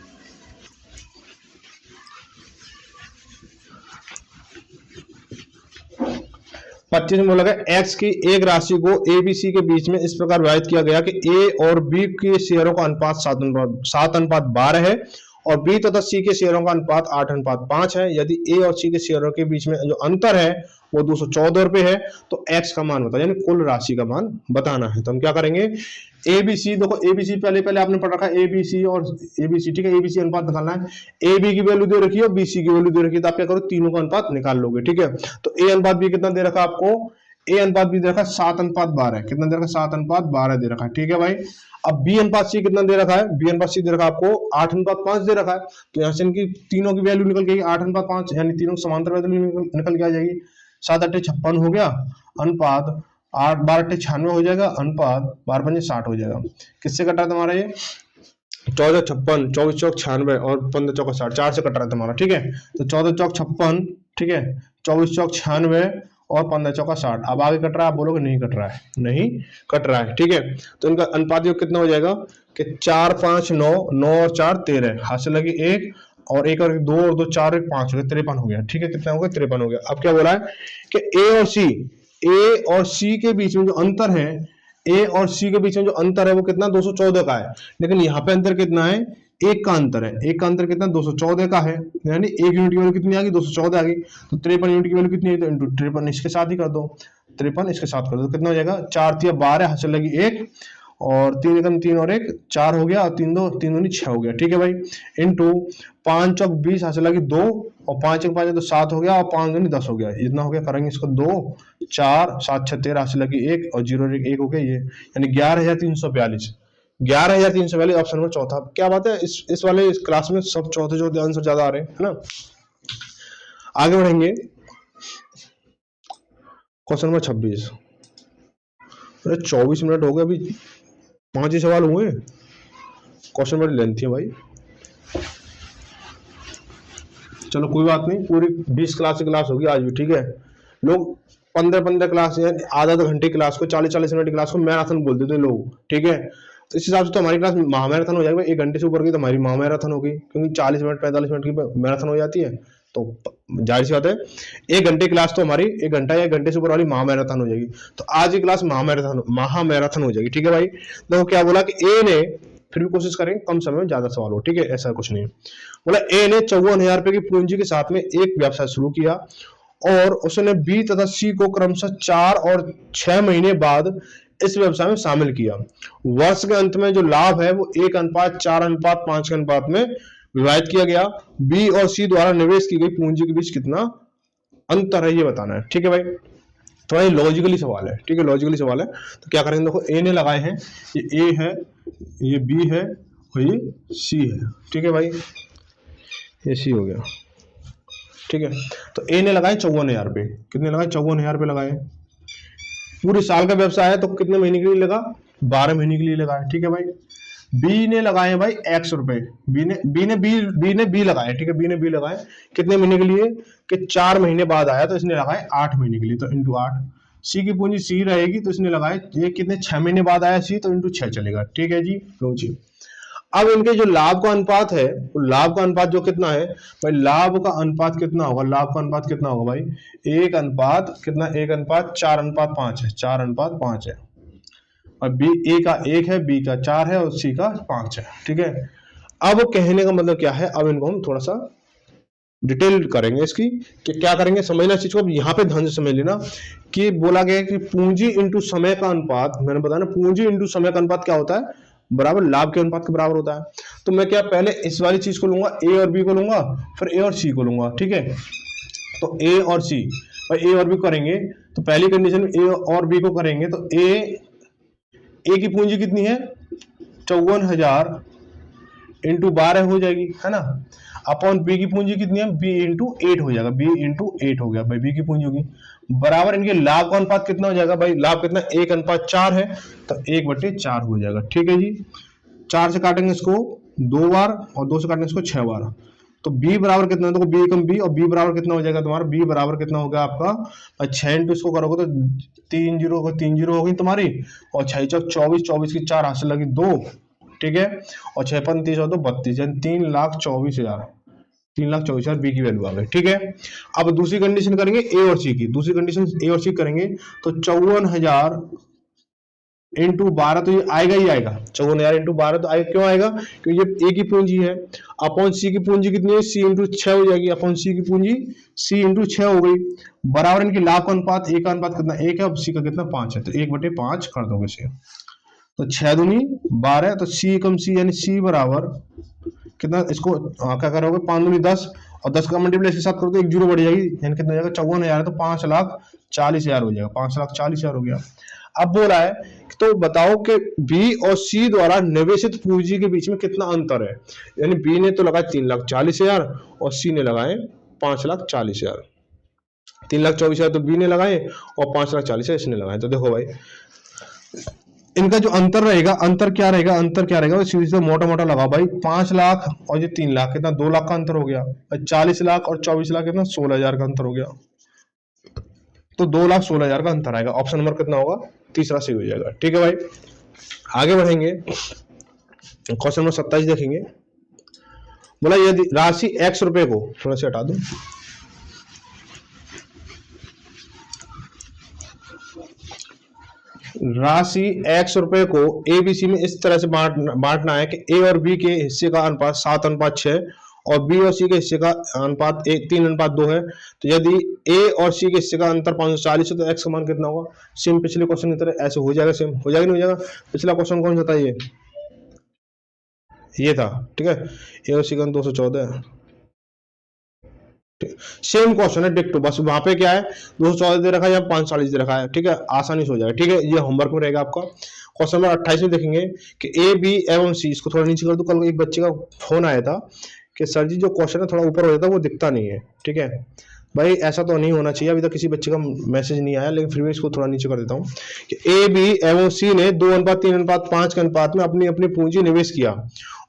25 में बोला गया एक्स की एक राशि को ए बी सी के बीच में इस प्रकार विभाजित किया गया कि ए और बी के शेयरों का अनुपात 7:12 है और बी तथा सी के शेयरों का अनुपात 8:5 है। यदि ए और सी के शेयरों के बीच में जो अंतर है वो 214 रुपए है, तो एक्स का मान बताओ, यानी कुल राशि का मान बताना है। तो हम क्या करेंगे, ए बी सी, देखो ए बी सी पहले आपने पढ़ रखा है, ए बी सी और ए बी सी, ठीक है। ए बी सी अनुपात निकालना है, ए बी की वैल्यू दे रखी है और बी सी की वैल्यू दे रखी है, तो आप क्या करो, तीनों का अनुपात निकाल लोगे, ठीक है। तो ए अनुपात बी कितना दे रखा है आपको, ए अनुपात बी दे रखा है 7:12, कितना दे रखा है 7:12 दे रखा है, ठीक है भाई। अब बी अनुपात सी कितना दे रखा है, बी अनुपात सी दे रखा है आपको 8:5 दे रखा है, तो यहाँ से इनकी तीनों की वैल्यू निकल गई 8:5, यानी तीनों समांतर वैल्यू निकल के आ जाएगी। 7 8 56 हो गया, अनुपात 8 12 8 96 हो जाएगा, अनुपात 12 5 60 हो जाएगा। किससे कटा है तुम्हारा ये, 14 56, 24 चौक 96 और 15 चौक 60, 4 से कट रहा है तुम्हारा, ठीक है। तो 14 चौक 56, ठीक है, 24 चौक 96 और 15 चौका 60। अब आगे कट रहा है, आप बोलोगे नहीं कट रहा है, नहीं कट रहा है, ठीक है। तो इनका अनुपात योग कितना हो जाएगा कि 4 5 9, 9 और 4 13, हाथ से लगी 1 और 1 और 2 और 2 4 1 5 हो गया, 53 हो गया, ठीक है। कितना हो गया, 53 हो गया। अब क्या बोला है कि ए और सी के बीच में जो अंतर है, ए और सी के बीच में जो अंतर है वो कितना 214 का है, लेकिन यहाँ पे अंतर कितना है, एक का अंतर है, एक का अंतर कितना 214 का है, यानी एक यूनिट की वैल्यू कितनी आ गई 214 आ गई। तो 53 यूनिट की वैल्यू कितनी है, तो इंटू 53 इसके साथ ही कर दो, 53 इसके साथ कर दो, कितना हो जाएगा 4 3 12, हासिल लगी 1 और 3 एकम 3 और 1 4 हो गया, और 3 2 3 दूनी 6 हो गया, ठीक है भाई। इंटू 5 चौक 20, हासिल लगी 2 और 5 एक 5 तो 7 हो गया और 5 दूनी 10 हो गया, इतना हो गया। करेंगे इसको 2 4 7 6 13, हासिल लगी 1 और 0 1 हो गया, ये यानी 11,342, 11,342 ऑप्शन नंबर चौथा। क्या बात है, इस वाले इस क्लास में सब चौथे चौथे आंसर ज्यादा आ रहे हैं, है ना। आगे बढ़ेंगे, क्वेश्चन नंबर 26। अरे 24 मिनट हो गए, अभी 5 ही सवाल हुए, क्वेश्चन बड़ी लेंथी है भाई, चलो कोई बात नहीं, पूरी 20 क्लास की क्लास होगी आज भी, ठीक है। लोग 15-15 क्लास या आधा आधा घंटे क्लास को, 40-40 मिनट की क्लास को मैराथन बोल देते हैं लोग, ठीक है। तो इस हिसाब से तो हमारी क्लास महामैराथन हो जाएगी, 1 घंटे से ऊपर की तो हमारी महामैराथन होगी, क्योंकि 40 मिनट 45 मिनट की मैराथन हो जाती है, तो जाहिर सी बात है 1 घंटे क्लास तो हमारी 1 घंटा या 1 घंटे से ऊपर वाली महामैराथन हो जाएगी। तो आज की क्लास महामैराथन हो जाएगी, ठीक है भाई। देखो क्या बोला कि ए ने, फिर भी कोशिश करेंगे कम समय में ज्यादा सवाल हो, ठीक है, ऐसा कुछ नहीं है। बोला ए ने 54,000 रुपए की पूंजी के साथ में एक व्यवसाय शुरू किया और उसने बी तथा सी को क्रमशः 4 और 6 महीने बाद इस व्यवसाय में शामिल किया। वर्ष के अंत में जो लाभ है वो 1:4:5 के अनुपात में विभाजित किया गया। बी और सी द्वारा निवेश की गई पूंजी के बीच कितना अंतर है ये बताना है, ठीक है भाई। तो ये लॉजिकली सवाल है, ठीक है, लॉजिकली सवाल है। तो क्या करेंगे, देखो ए ने लगाए हैं, ये ए है, ये बी है और ये सी है, ठीक है भाई, ये सी हो गया, ठीक है। तो ए ने लगाए 54,000 रुपए, कितने लगाए, 54,000 रुपए लगाए। पूरे साल का व्यवसाय है तो कितने महीने के लिए लगा, 12 महीने के लिए लगाए, ठीक है भाई। बी ने लगाए भाई X रुपए, बी ने बी लगाए, ठीक है, बी ने बी लगाए कितने महीने के लिए, कि 4 महीने बाद आया तो इसने लगाए 8 महीने के लिए, तो इंटू 8। सी की पूंजी सी रहेगी तो इसने लगाए, ये कितने 6 महीने बाद आया सी, तो इंटू 6 चलेगा, ठीक है जी, लो जी। अब इनके जो लाभ का अनुपात है, वो लाभ का अनुपात जो कितना है भाई, लाभ का अनुपात कितना होगा, लाभ का अनुपात कितना होगा भाई, 1 अनुपात कितना, 1:4:5 है, 4:5 है। और बी, ए का 1 है, बी का 4 है और सी का 5 है, ठीक है। अब कहने का मतलब क्या है, अब इनको हम थोड़ा सा डिटेल करेंगे इसकी, कि क्या करेंगे, समझना चीज को। अब यहाँ पे ध्यान से समझ लेना कि बोला गया है कि पूंजी इंटू समय का अनुपात, मैंने बताया ना, पूंजी इंटू समय का अनुपात क्या होता है, बराबर लाभ के अनुपात के बराबर होता है। तो मैं क्या पहले इस वाली चीज को लूंगा, ए और बी को लूंगा, फिर ए और सी को लूंगा, ठीक है। तो ए और सी, भाई ए और बी करेंगे तो पहली कंडीशन में ए और बी को करेंगे तो ए की पूंजी कितनी है, 54,000 इंटू 12 हो जाएगी, है ना। अपॉन बी की पूंजी कितनी है, बी इंटू 8 हो जाएगा, बी इंटू 8 हो गया भाई, बी की पूंजी होगी, बराबर इनके लाभ का अनुपात कितना हो जाएगा भाई, लाभ कितना, 1:4 है, तो 1/4 हो जाएगा, ठीक है जी। 4 से काटेंगे इसको 2 बार और 2 से काटेंगे इसको 6 बार, तो b बराबर कितना है, देखो b कम b, और b बराबर कितना हो जाएगा तुम्हारा, b बराबर कितना हो गया आपका 6 इंटू इसको करोगे तो 3 जीरो हो गई तुम्हारी, और 6 चौक 24, 24 की 4 हाथ से लगी 2, ठीक है, और 6 पंच 30 और 2 32, यानी 3,24,000, 3,24,000 बी की वैल्यू आ गई, ठीक है। अब दूसरी कंडीशन करेंगे ए और सी की, दूसरी कंडीशन ए और सी करेंगे तो 54,000 इंटू 12, तो ये आएगा ही आएगा, 54,000 इंटू 12 तो आएगा, क्यों आएगा, क्योंकि ये ए की पूंजी है, अपॉन सी की पूंजी कितनी है, सी इंटू 6 हो जाएगी, अपॉन सी की पूंजी सी इंटू 6 हो गई, बराबर इनकी लाभ का अनुपात, ए का अनुपात कितना 1 है और सी का कितना 5 है, तो 1/5 कर दोगे इसे, तो 6 दूनी 12, तो सी कम सी, यानी सी बराबर कितना, इसको क्या करोगे, 5 दूनी 10 और 10 का मल्टीप्लाई इसके साथ करो तो 1 जीरो बढ़ जाएगी, यानी कितना हो जाएगा, 54,000 है तो 5,40,000 हो जाएगा, 5,40,000 हो गया। अब बोल रहा है तो बताओ कि बी और सी द्वारा निवेशित पूंजी के बीच में कितना अंतर है, यानी बी ने तो लगाए 3,40,000 और सी ने लगाए 5,40,000, 3,24,000 तो बी ने लगाए और 5,40,000 इसने लगाए। तो देखो भाई इनका जो अंतर रहेगा, अंतर क्या रहेगा, सीधे से मोटा मोटा लगाओ भाई, 5 लाख और ये 3 लाख, कितना 2 लाख का अंतर हो गया, 40 लाख और 24 लाख कितना 16,000 का अंतर हो गया, तो 2,16,000 का अंतर आएगा। ऑप्शन नंबर कितना होगा, तीसरा सही हो जाएगा, ठीक है भाई। आगे बढ़ेंगे, क्वेश्चन नंबर 27 देखेंगे। बोला यदि राशि X रुपए को, थोड़ा सा हटा दूं, राशि X रुपए को ABC में इस तरह से बांटना है कि A और B के हिस्से का अनुपात 7:6 और B और C के हिस्से का अनुपात 3:2 है। तो यदि A और C के हिस्से का अंतर 540 है तो X का मान कितना होगा, सेम पिछले क्वेश्चन की तरह ऐसे हो जाएगा, सेम हो जाएगा, नहीं हो जाएगा। पिछला क्वेश्चन कौन सा था, ये था, ठीक है, A और C का 214 है, सेम क्वेश्चन है डिक्टो, बस वहां पे क्या है 214 दे रखा है या 540 दे रखा है, ठीक है, आसानी से हो जाएगा, ठीक है। ये होमवर्क में रहेगा आपका। क्वेश्चन नंबर 28 में देखेंगे कि ए बी एवं सी, इसको थोड़ा नीचे कर दो, कल एक बच्चे का फोन आया था कि सर जी जो क्वेश्चन है थोड़ा ऊपर हो जाता है वो दिखता नहीं है, ठीक है भाई, ऐसा तो नहीं होना चाहिए। अभी तक किसी बच्चे का मैसेज नहीं आया, लेकिन फिर भी इसको थोड़ा नीचे कर देता हूँ कि ए बी एवं सी ने 2:3:5 के अनुपात में अपनी अपनी पूंजी निवेश किया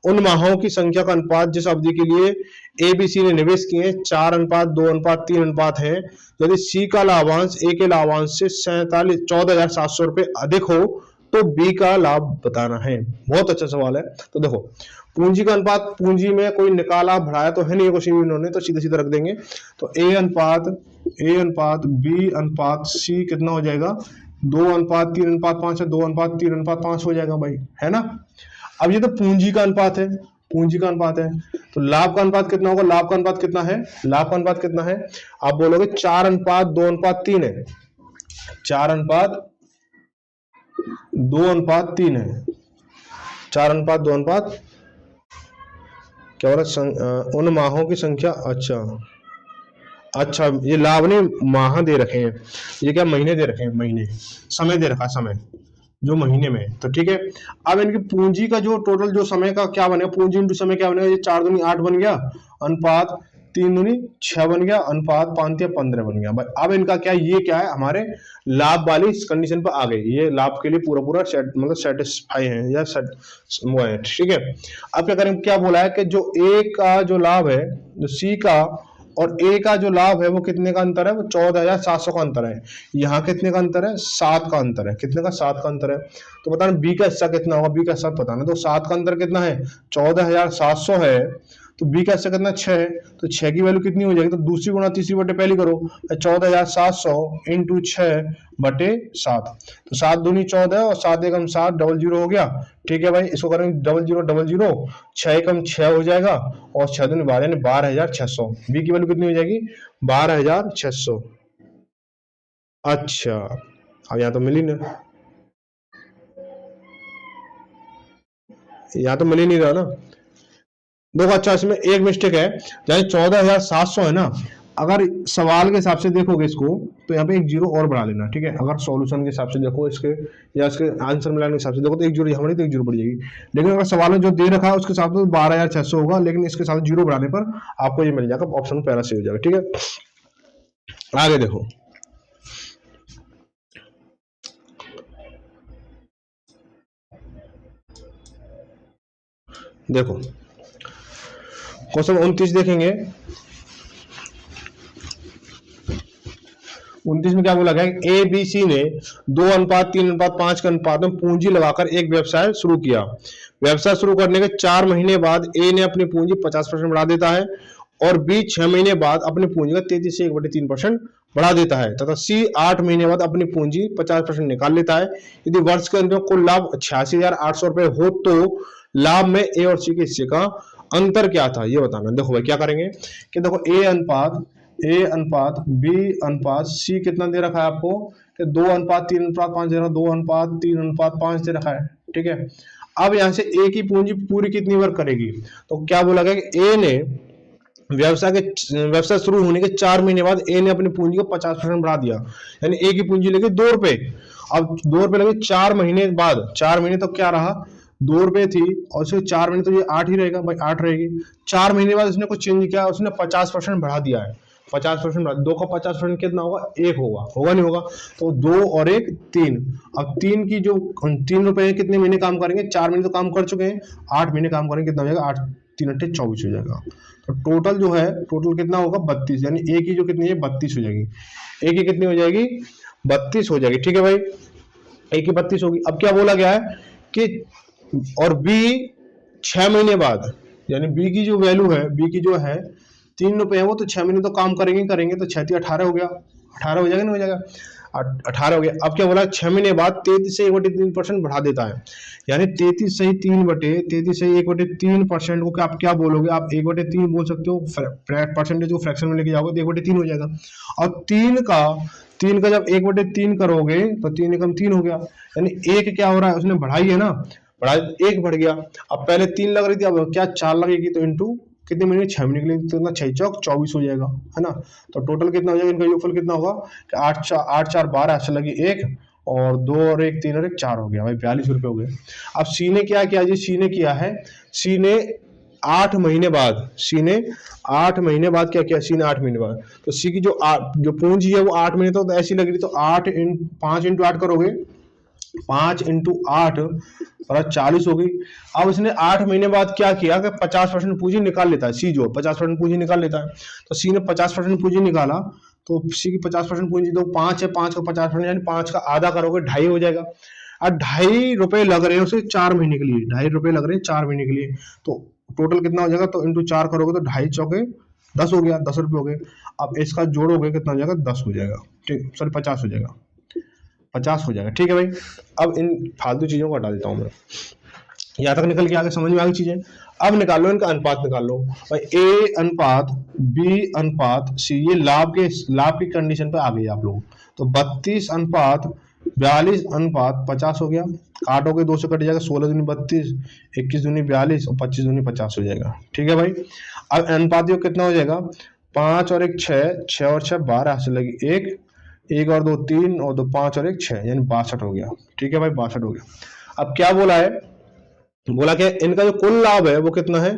उन माहों की संख्या का अनुपात जिस अवधि के लिए ए बी सी ने निवेश किए 4:2:3 है। यदि सी का लाभांश ए के लाभांश से 14,700 रुपए अधिक हो तो बी का लाभ बताना है। बहुत अच्छा सवाल है। तो देखो पूंजी का अनुपात, पूंजी में कोई निकाला बढ़ाया तो है नहीं क्वेश्चन में इन्होंने, तो सीधे सीधे रख देंगे। तो ए अनुपात बी अनुपात सी कितना हो जाएगा, 2:3:5 है, 2:3:5 हो जाएगा भाई, है ना। अब ये तो पूंजी का अनुपात है, पूंजी का अनुपात है। तो लाभ का अनुपात कितना होगा, लाभ का अनुपात कितना है, लाभ का अनुपात कितना है, आप बोलोगे 4:2:3 है, 4:2:3 है, 4:2:3 क्या हो रहा है, उन माहों की संख्या। अच्छा ये लाभ ने माह दे रखे हैं, ये क्या महीने दे रखे हैं, महीने, समय दे रखा है, समय जो महीने में। तो ठीक है, अब इनकी पूंजी का जो टोटल जो समय का क्या बनेगा, पूंजी इंटू समय क्या बनेगा, ये 4 दूनी 8 बन गया, अनुपात 3 दूनी 6 बन गया, अनुपात 5 या 15 बन गया भाई। अब इनका क्या, ये क्या है, हमारे लाभ वाली इस कंडीशन पर आ गए, ये लाभ के लिए पूरा मतलब सेटिस्फाई है या वो है, ठीक है। अब क्या करें, क्या बोला है कि जो ए का जो लाभ है, जो सी का और ए का जो लाभ है वो कितने का अंतर है, वो 14,700 का अंतर है। यहाँ कितने का अंतर है, 7 का अंतर है, कितने का, 7 का अंतर है। तो बताना बी का हिस्सा कितना होगा, बी का हिस्सा बताना। तो 7 का अंतर कितना है, 14,700 है, तो बी का हिस्सा कितना, 6 है। तो 6 की वैल्यू कितनी हो जाएगी, तो दूसरी गुणा तीसरी बटे पहली करो, 14,700 इंटू 6/7, तो 7 दूनी 14 और 7 एकम 7, 00 हो गया। ठीक है भाई, इसको करेंगे 0000, 6 एकम 6 हो जाएगा और 6 दूनी 12 यानी 12,600। बी की वैल्यू कितनी हो जाएगी, 12,600। अच्छा अब यहाँ तो मिली ना, यहाँ तो मिल ही नहीं रहा ना, देखो। अच्छा इसमें एक मिस्टेक है, जैसे 14,700 है ना, अगर सवाल के हिसाब से देखोगे इसको तो यहाँ पे एक जीरो और बढ़ा लेना, ठीक है। अगर सॉल्यूशन के हिसाब से देखो इसके या इसके आंसर मिलाने के हिसाब से देखो तो एक जीरो हमारी तो एक जीरो बढ़ जाएगी, लेकिन अगर सवाल में जो दे रखा है उसके हिसाब से 12,600 होगा, लेकिन इसके साथ जीरो बढ़ाने पर आपको ये मिल जाएगा, ऑप्शन पहला सही हो जाएगा, ठीक है। आगे देखो, देखो क्वेश्चन 29 देखेंगे। 29 में क्या बोला गया, ए बी सी ने 2:3:5 के अनुपात में पूंजी लगाकर एक व्यवसाय शुरू किया। व्यवसाय शुरू करने के 4 महीने बाद ए ने अपनी पूंजी 50% बढ़ा देता है और बी 6 महीने बाद अपनी पूंजी का 33 से 1/3% बढ़ा देता है तथा सी 8 महीने बाद अपनी पूंजी 50% निकाल लेता है। यदि वर्ष के अंत में कुल लाभ 86,800 रुपए हो तो लाभ में ए और सी के हिस्से का अंतर क्या था, ये बताना। देखो भाई क्या करेंगे कि देखो ए अनुपात बी अनुपात सी कितना दे रखा है आपको, कि 2:3:5 दे रखा है, 2:3:5 दे रखा है, ठीक है। अब यहां से ए की पूंजी पूरी कितनी वर्क करेगी, तो क्या बोला गया कि ए ने व्यवसाय शुरू होने के 4 महीने बाद ए ने अपनी पूंजी को 50% बढ़ा दिया, यानी ए की पूंजी लगी 2 रुपए। अब 2 रुपए लगे 4 महीने बाद, 4 महीने तो क्या रहा, 2 रुपए थी और उसके 4 महीने तो ये 8 ही रहेगा भाई, 8 रहेगी। 4 महीने बाद उसने कुछ चेंज किया, उसने 50% बढ़ा दिया है, 50%, 2 का 50% कितना होगा, 1 होगा नहीं होगा, तो 2 और 1 3। अब 3 की जो 3 रुपए कितने महीने काम करेंगे, 4 महीने तो काम कर चुके हैं, 8 महीने काम करेंगे, कितना हो जाएगा, 8 3 8 24 हो जाएगा। तो टोटल जो है, टोटल कितना होगा 32, यानी ए की जो कितनी है 32 हो जाएगी, ए की कितनी हो जाएगी 32 हो जाएगी, ठीक है भाई, ए की 32 होगी। अब क्या बोला गया है कि और बी 6 महीने बाद, यानी बी की जो वैल्यू है, बी की जो है 3 रुपए है, वो तो 6 महीने तो काम करेंगे, तो 6 18 हो गया, 18 हो जाएगा, नहीं हो जाएगा, 18 हो गया। अब क्या बोला, 6 महीने बाद 33 से 1/3% बढ़ा देता है, यानी 33 से 1/3% को आप क्या बोलोगे, आप 1/3 बोल सकते हो, परसेंटेज को फ्रैक्शन में लेके जाओगे तो 1/3 हो जाएगा। और 3 का जब 1/3 करोगे तो 3 एकम 3 हो गया, यानी 1 क्या हो रहा है, उसने बढ़ाई है ना, बढ़ा 1 बढ़ गया। अब पहले 3 लग रही थी, अब क्या 4 लगेगी, तो इंटू कितने महीने, 6 महीने के लिए, तो 6 चौक 24 हो जाएगा, है ना। तो टोटल कितना हो जाएगा, इनका योगफल कितना होगा कि 8 4 12 ऐसे लगी 1 और 2 और 1 3 और 1 4 हो गया भाई, 42 रुपए हो गए। अब सी ने क्या किया जी, सी ने किया है, सी ने 8 महीने बाद क्या किया, सी ने 8 महीने बाद, तो सी की जो पूंजी है वो 8 महीने तो ऐसी लग रही, तो 5 × 8 करोगे 5 इंटू 8 और 40 हो गई। अब इसने 8 महीने बाद क्या किया कि 50% पूंजी निकाल लेता है, सी जो 50% पूंजी निकाल लेता है। तो सी ने 50% पूंजी निकाला, तो सी की 50% पूंजी तो 5 है, 5 का 50% यानी 5 का आधा करोगे 2.5 हो जाएगा। अब 2.5 रुपए लग रहे हैं उसे 4 महीने के लिए, 2.5 रुपए लग रहे हैं 4 महीने के लिए, तो टोटल कितना हो जाएगा, तो इंटू 4 करोगे तो 2.5 चौके 10 हो गया, 10 रुपए हो गए। अब इसका जोड़ोगे कितना हो जाएगा, 10 हो जाएगा, ठीक, सॉरी 50 हो जाएगा, 50 हो जाएगा, ठीक है भाई। अब इन फालतू चीजों को हटा देता हूं मैं, यहाँ तक निकल के आगे समझ में आ गई चीजें। अब निकाल लो इनका अनुपात, निकाल लो भाई, ए अनुपात बी अनुपात सी, ये लाभ की कंडीशन पे आ गई आप लोग। तो 32 अनुपात 42 अनुपात 50 हो गया, काटोगे 2 से कट जाएगा, 16 दूनी 32, 21 दूनी 42 और 25 दूनी 50 हो जाएगा, ठीक है भाई। अब अनुपात योग कितना हो जाएगा, 5 और 1 6, 6 और 6 12 से लगी 1, 1 और 2 3 और 2 5 और 1 6, यानी 62 हो गया, ठीक है भाई, 62 हो गया। अब क्या बोला है, बोला कि इनका जो कुल लाभ है वो कितना है,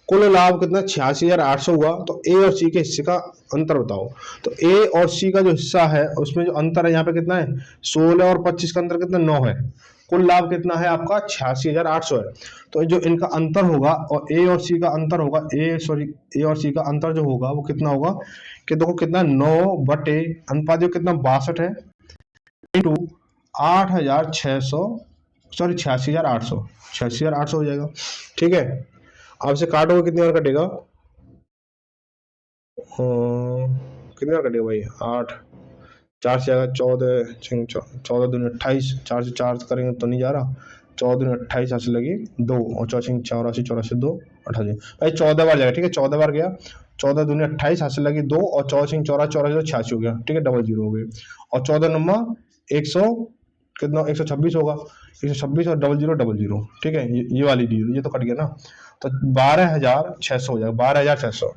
कुल लाभ कितना 86,800 हुआ। तो ए और सी के हिस्से का अंतर बताओ। तो ए और सी का जो हिस्सा है उसमें जो अंतर है यहाँ पे कितना है, 16 और 25 का अंतर कितना 9 है। कुल लाभ कितना है आपका 86,800 है। तो जो इनका अंतर होगा और ए और सी का अंतर होगा, ए और सी का अंतर जो होगा वो कितना होगा कि देखो कितना 9 बटे अनुपात कितना 62 है इंटू 8,600, सॉरी 86,800, 86,800 हो जाएगा, ठीक है। आपसे काटोगे कितनी बार कटेगा, कितनी बार कटेगा भाई, 8 4 से आएगा 14, 14 दूनी 28, 4 से 4 करेंगे तो नहीं जा रहा, 14 दूनी 28, से लगी 2 और 4 84, 84 2 88 भाई 14 बार जाएगा, ठीक है, 14 बार गया, 14 दूनी 28, से लगी 2 और 4 84 86 हो गया, ठीक है, डबल जीरो हो गई। और 14 नंबर 100 कितना 126 होगा, 126 और डबल जीरो, ठीक है, ये वाली जीरो ये तो कट गया ना। तो 12,600 हो जाएगा, 12,600,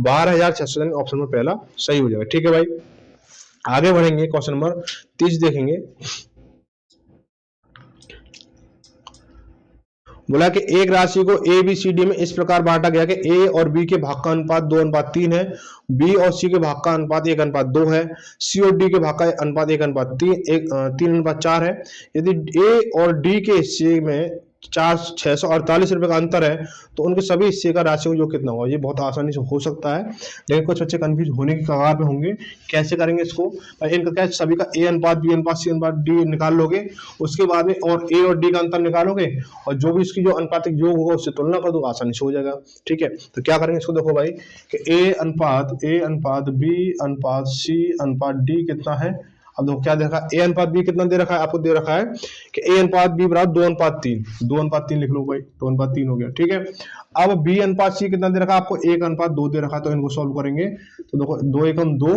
12,600 ऑप्शन में पहला सही हो जाएगा, ठीक है भाई। आगे बढ़ेंगे, क्वेश्चन नंबर 30 देखेंगे। बोला कि एक राशि को ए बी सी डी में इस प्रकार बांटा गया कि ए और बी के भाग का अनुपात 2:3 है, बी और सी के भाग का अनुपात 1:2 है, सी और डी के भाग का अनुपात 1:3 है। यदि ए और डी के हिस्से में 648 रुपए का अंतर है तो उनके सभी हिस्से का राशि जो कितना होगा। ये बहुत आसानी से हो सकता है, लेकिन कुछ बच्चे कंफ्यूज होने की कगार पे होंगे, कैसे करेंगे इसको। इनका क्या, सभी का ए अनुपात बी अनुपात सी अनुपात डी निकाल लोगे, उसके बाद में और ए और डी का अंतर निकालोगे और जो भी इसकी जो अनुपातिक योग होगा उससे तुलना कर दो, आसानी से हो जाएगा, ठीक है। तो क्या करेंगे इसको, देखो भाई कि ए अनुपात बी अनुपात सी अनुपात डी कितना है। अब देखो क्या दे रखा है, ए अनुपात बी कितना दे रखा है, आपको दे रखा है कि ए अनुपात बी बराबर 2:3, 2:3 लिख लो भाई, 2:3 हो गया, ठीक है। अब बी अनुपात सी कितना दे रखा है आपको, 1:2 दे रखा है, तो इनको सॉल्व करेंगे तो देखो 2 एकम 2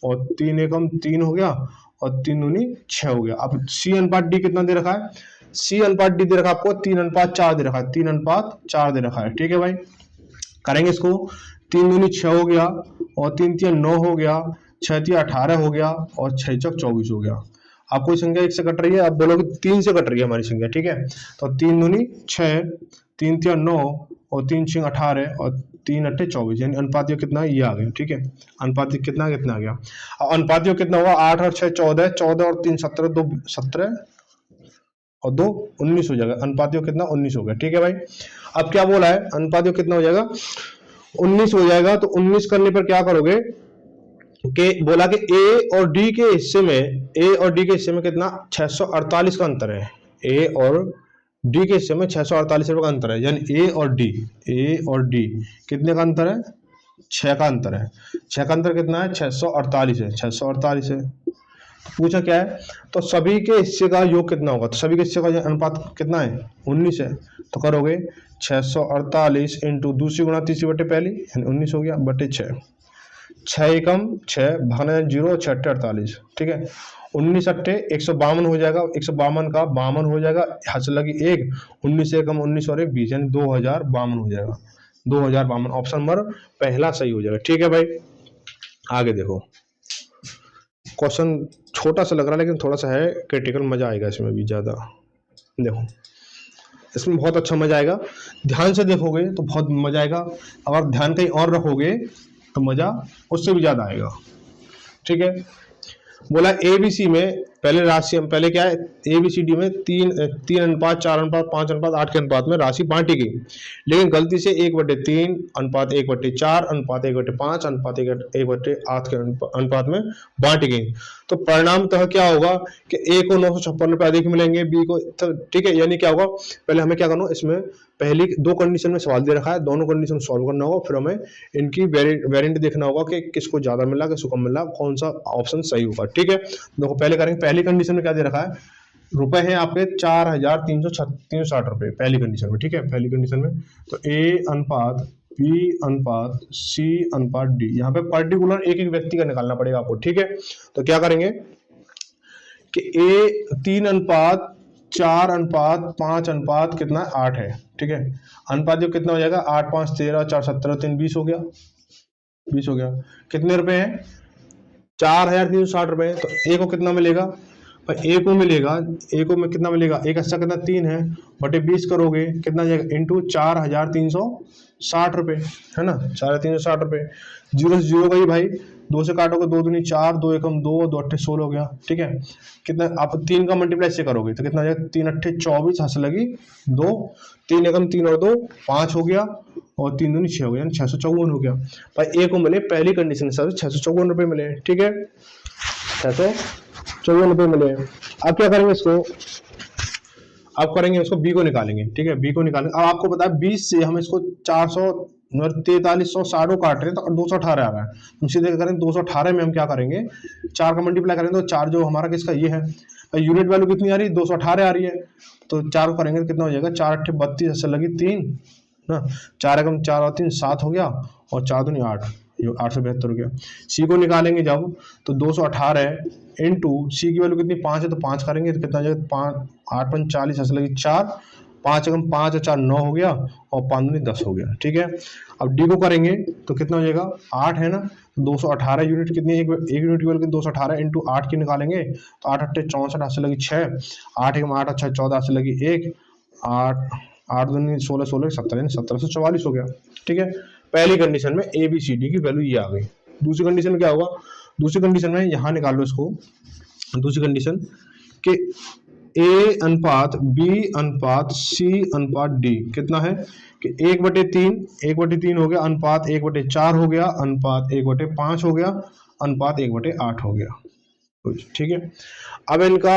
और 3 एकम 3 हो गया और 3 दूनी 6 हो गया। अब सी अनुपात डी कितना दे रखा है, सी अनुपात डी दे रखा है आपको 3:4 दे रखा है, 3:4 दे रखा है, ठीक है भाई। करेंगे इसको, 3 दूनी 6 हो गया और 3 3 9 हो गया, 6 3 18 हो गया और 6 चौक 24 हो गया। आपको संख्या 1 से कट रही है, आप बोलोगे 3 से कट रही है हमारी संख्या, ठीक है। तो 3 दूनी 6, 3 3 9 और 3 6 18 और 3 8 24, यानी अनुपात कितना ये आ गया, ठीक है। अनुपात कितना आ गया, अब अनुपात कितना हुआ 8 और 6 14, 14 और 3 17, 2 17 और 2 19 हो जाएगा। अनुपात कितना 19 हो गया, ठीक है भाई। अब क्या बोला है, अनुपात कितना हो जाएगा 19 हो जाएगा। तो 19 करने पर क्या करोगे कि बोला कि ए और डी के हिस्से में कितना 648 का अंतर है, ए और डी के हिस्से में 648 रुपए का अंतर है, यानी ए और डी कितने का अंतर है, 6 का अंतर है। 6 का अंतर कितना है 648 है, 648 है। तो पूछा क्या है, तो सभी के हिस्से का योग कितना होगा, तो सभी के हिस्से का अनुपात कितना है 19 है। तो करोगे 648 इंटू दूसरी गुणा तीसरी बटे पहली, यानी 19 हो गया बटे 6, 6 एकम 6 भागना 0 6 8 48, ठीक है। 19 अट्ठे 152 हो जाएगा, 152 का 52 हो जाएगा, हाथ से लगी 1, 19 एकम 19 और 1 20, यानी 2052 हो जाएगा, 2052 ऑप्शन नंबर पहला सही हो जाएगा, ठीक है भाई। आगे देखो, क्वेश्चन छोटा सा लग रहा है लेकिन थोड़ा सा है क्रिटिकल, मजा आएगा इसमें भी ज्यादा। देखो इसमें बहुत अच्छा मजा आएगा, ध्यान से देखोगे तो बहुत मजा आएगा, अगर ध्यान कहीं और रखोगे तो मजा उससे भी ज्यादा आएगा, ठीक है। बोला एबीसी में पहले राशि हम पहले क्या है, ABCD में 3 अनुपात 4 अनुपात 5 अनुपात 8 के अनुपात में राशि बांटी गई, लेकिन गलती से 1/3 अनुपात 1/4 अनुपात 1/5 अनुपात 1/8 के अनुपात में बांटी गई। तो परिणामतः क्या होगा कि A को 956 रुपए अधिक मिलेंगे, B को, ठीक है। यानी क्या होगा, पहले हमें क्या करना होगा, इसमें पहली दो कंडीशन में सवाल दे रखा है, दोनों कंडीशन सॉल्व करना होगा, फिर हमें इनकी वेरिएंट देखना होगा कि किसको ज्यादा मिला किसको कम मिला, कौन सा ऑप्शन सही होगा, ठीक है। देखो पहले करेंगे, पहली कंडीशन में क्या दे रखा है, रुपए हैं आपके 4,360 रुपए पहली कंडीशन में, ठीक है। पहली कंडीशन में तो A अनुपात B अनुपात C अनुपात D, यहाँ पे पर्टिकुलर एक एक व्यक्ति का निकालना पड़ेगा आपको, ठीक है। तो क्या करेंगे कि A 3:4:5 अनुपात कितना 8 है, ठीक है। अनुपात जो कितना हो जाएगा, 8 5 13 4 17 3 20 हो गया, 20 हो गया। कितने रुपए हैं, 4,360 रुपए। तो A को कितना मिलेगा भाई, A को मिलेगा, A को में कितना मिलेगा, एक अच्छा कितना 3 है, बटे 20 करोगे कितना जाएगा, इंटू 4,360 रुपए, है ना, 4,360 रुपए। जीरो से जीरो गई भाई, 2 से काटोगे 2 दूनी 4, 2 एकम 2, 2 अट्ठे 16 हो गया, ठीक है। कितना आप 3 का मल्टीप्लाई से करोगे तो कितना हो जाएगा, 3 अट्ठे 24, हाथ से लगी 2, 3 एकम 3 और 2 5 हो गया, और 3 दूनी 6 हो गया, 654 हो गया भाई। A को मिले पहली कंडीशन के हिसाब से 654 रुपए मिले, ठीक है, 654 रुपए मिले। अब क्या करेंगे इसको, अब करेंगे इसको B को निकालेंगे, ठीक है। B को निकालेंगे, अब आपको पता है 20 से हम इसको 44360 काट रहे हैं तो 218 आ रहा है, हम सीधे करेंगे 218 में हम क्या करेंगे, 4 का मल्टीप्लाई करेंगे तो 4 जो हमारा किसका ये है, यूनिट वैल्यू कितनी आ रही है, 218 आ रही है। तो 4 को करेंगे तो कितना हो जाएगा, 4 अट्ठे 32, ऐसे लगी 3 ना, 4 एकम 4 और 3 7 हो गया, और 4 दूनी 8, 872 हो गया। C को निकालेंगे जब तो 218 इंटू C की वैल्यू कितनी 5 है, तो 5 करेंगे तो कितना हो जाएगा, 5 8 5 40, ऐसे लगी 4, 5 एकम 5 और 4 9 हो गया, और 5 दूनी 10 हो गया, ठीक है। अब D को करेंगे तो कितना हो जाएगा, 8 है ना, 218 यूनिट कितनी, एक यूनिट की वैल्यू 218 इंटू 8 की निकालेंगे तो 8 अट्ठे 64, हाथ से लगी 6, 8 एकम 8 अच्छा 14, हाथ से लगी 1, 8 दूनी 16 16 17, 1744 हो गया, ठीक है। पहली कंडीशन में ABCD की वैल्यू ये आ गई। दूसरी कंडीशन में क्या होगा, दूसरी कंडीशन में यहां निकाल लो इसको, दूसरी कंडीशन कि A अनुपात B अनुपात C अनुपात D कितना है कि 1/3 हो गया, अनुपात 1/4 हो गया, अनुपात 1/5 हो गया, अनुपात 1/8 हो गया, ठीक है। अब इनका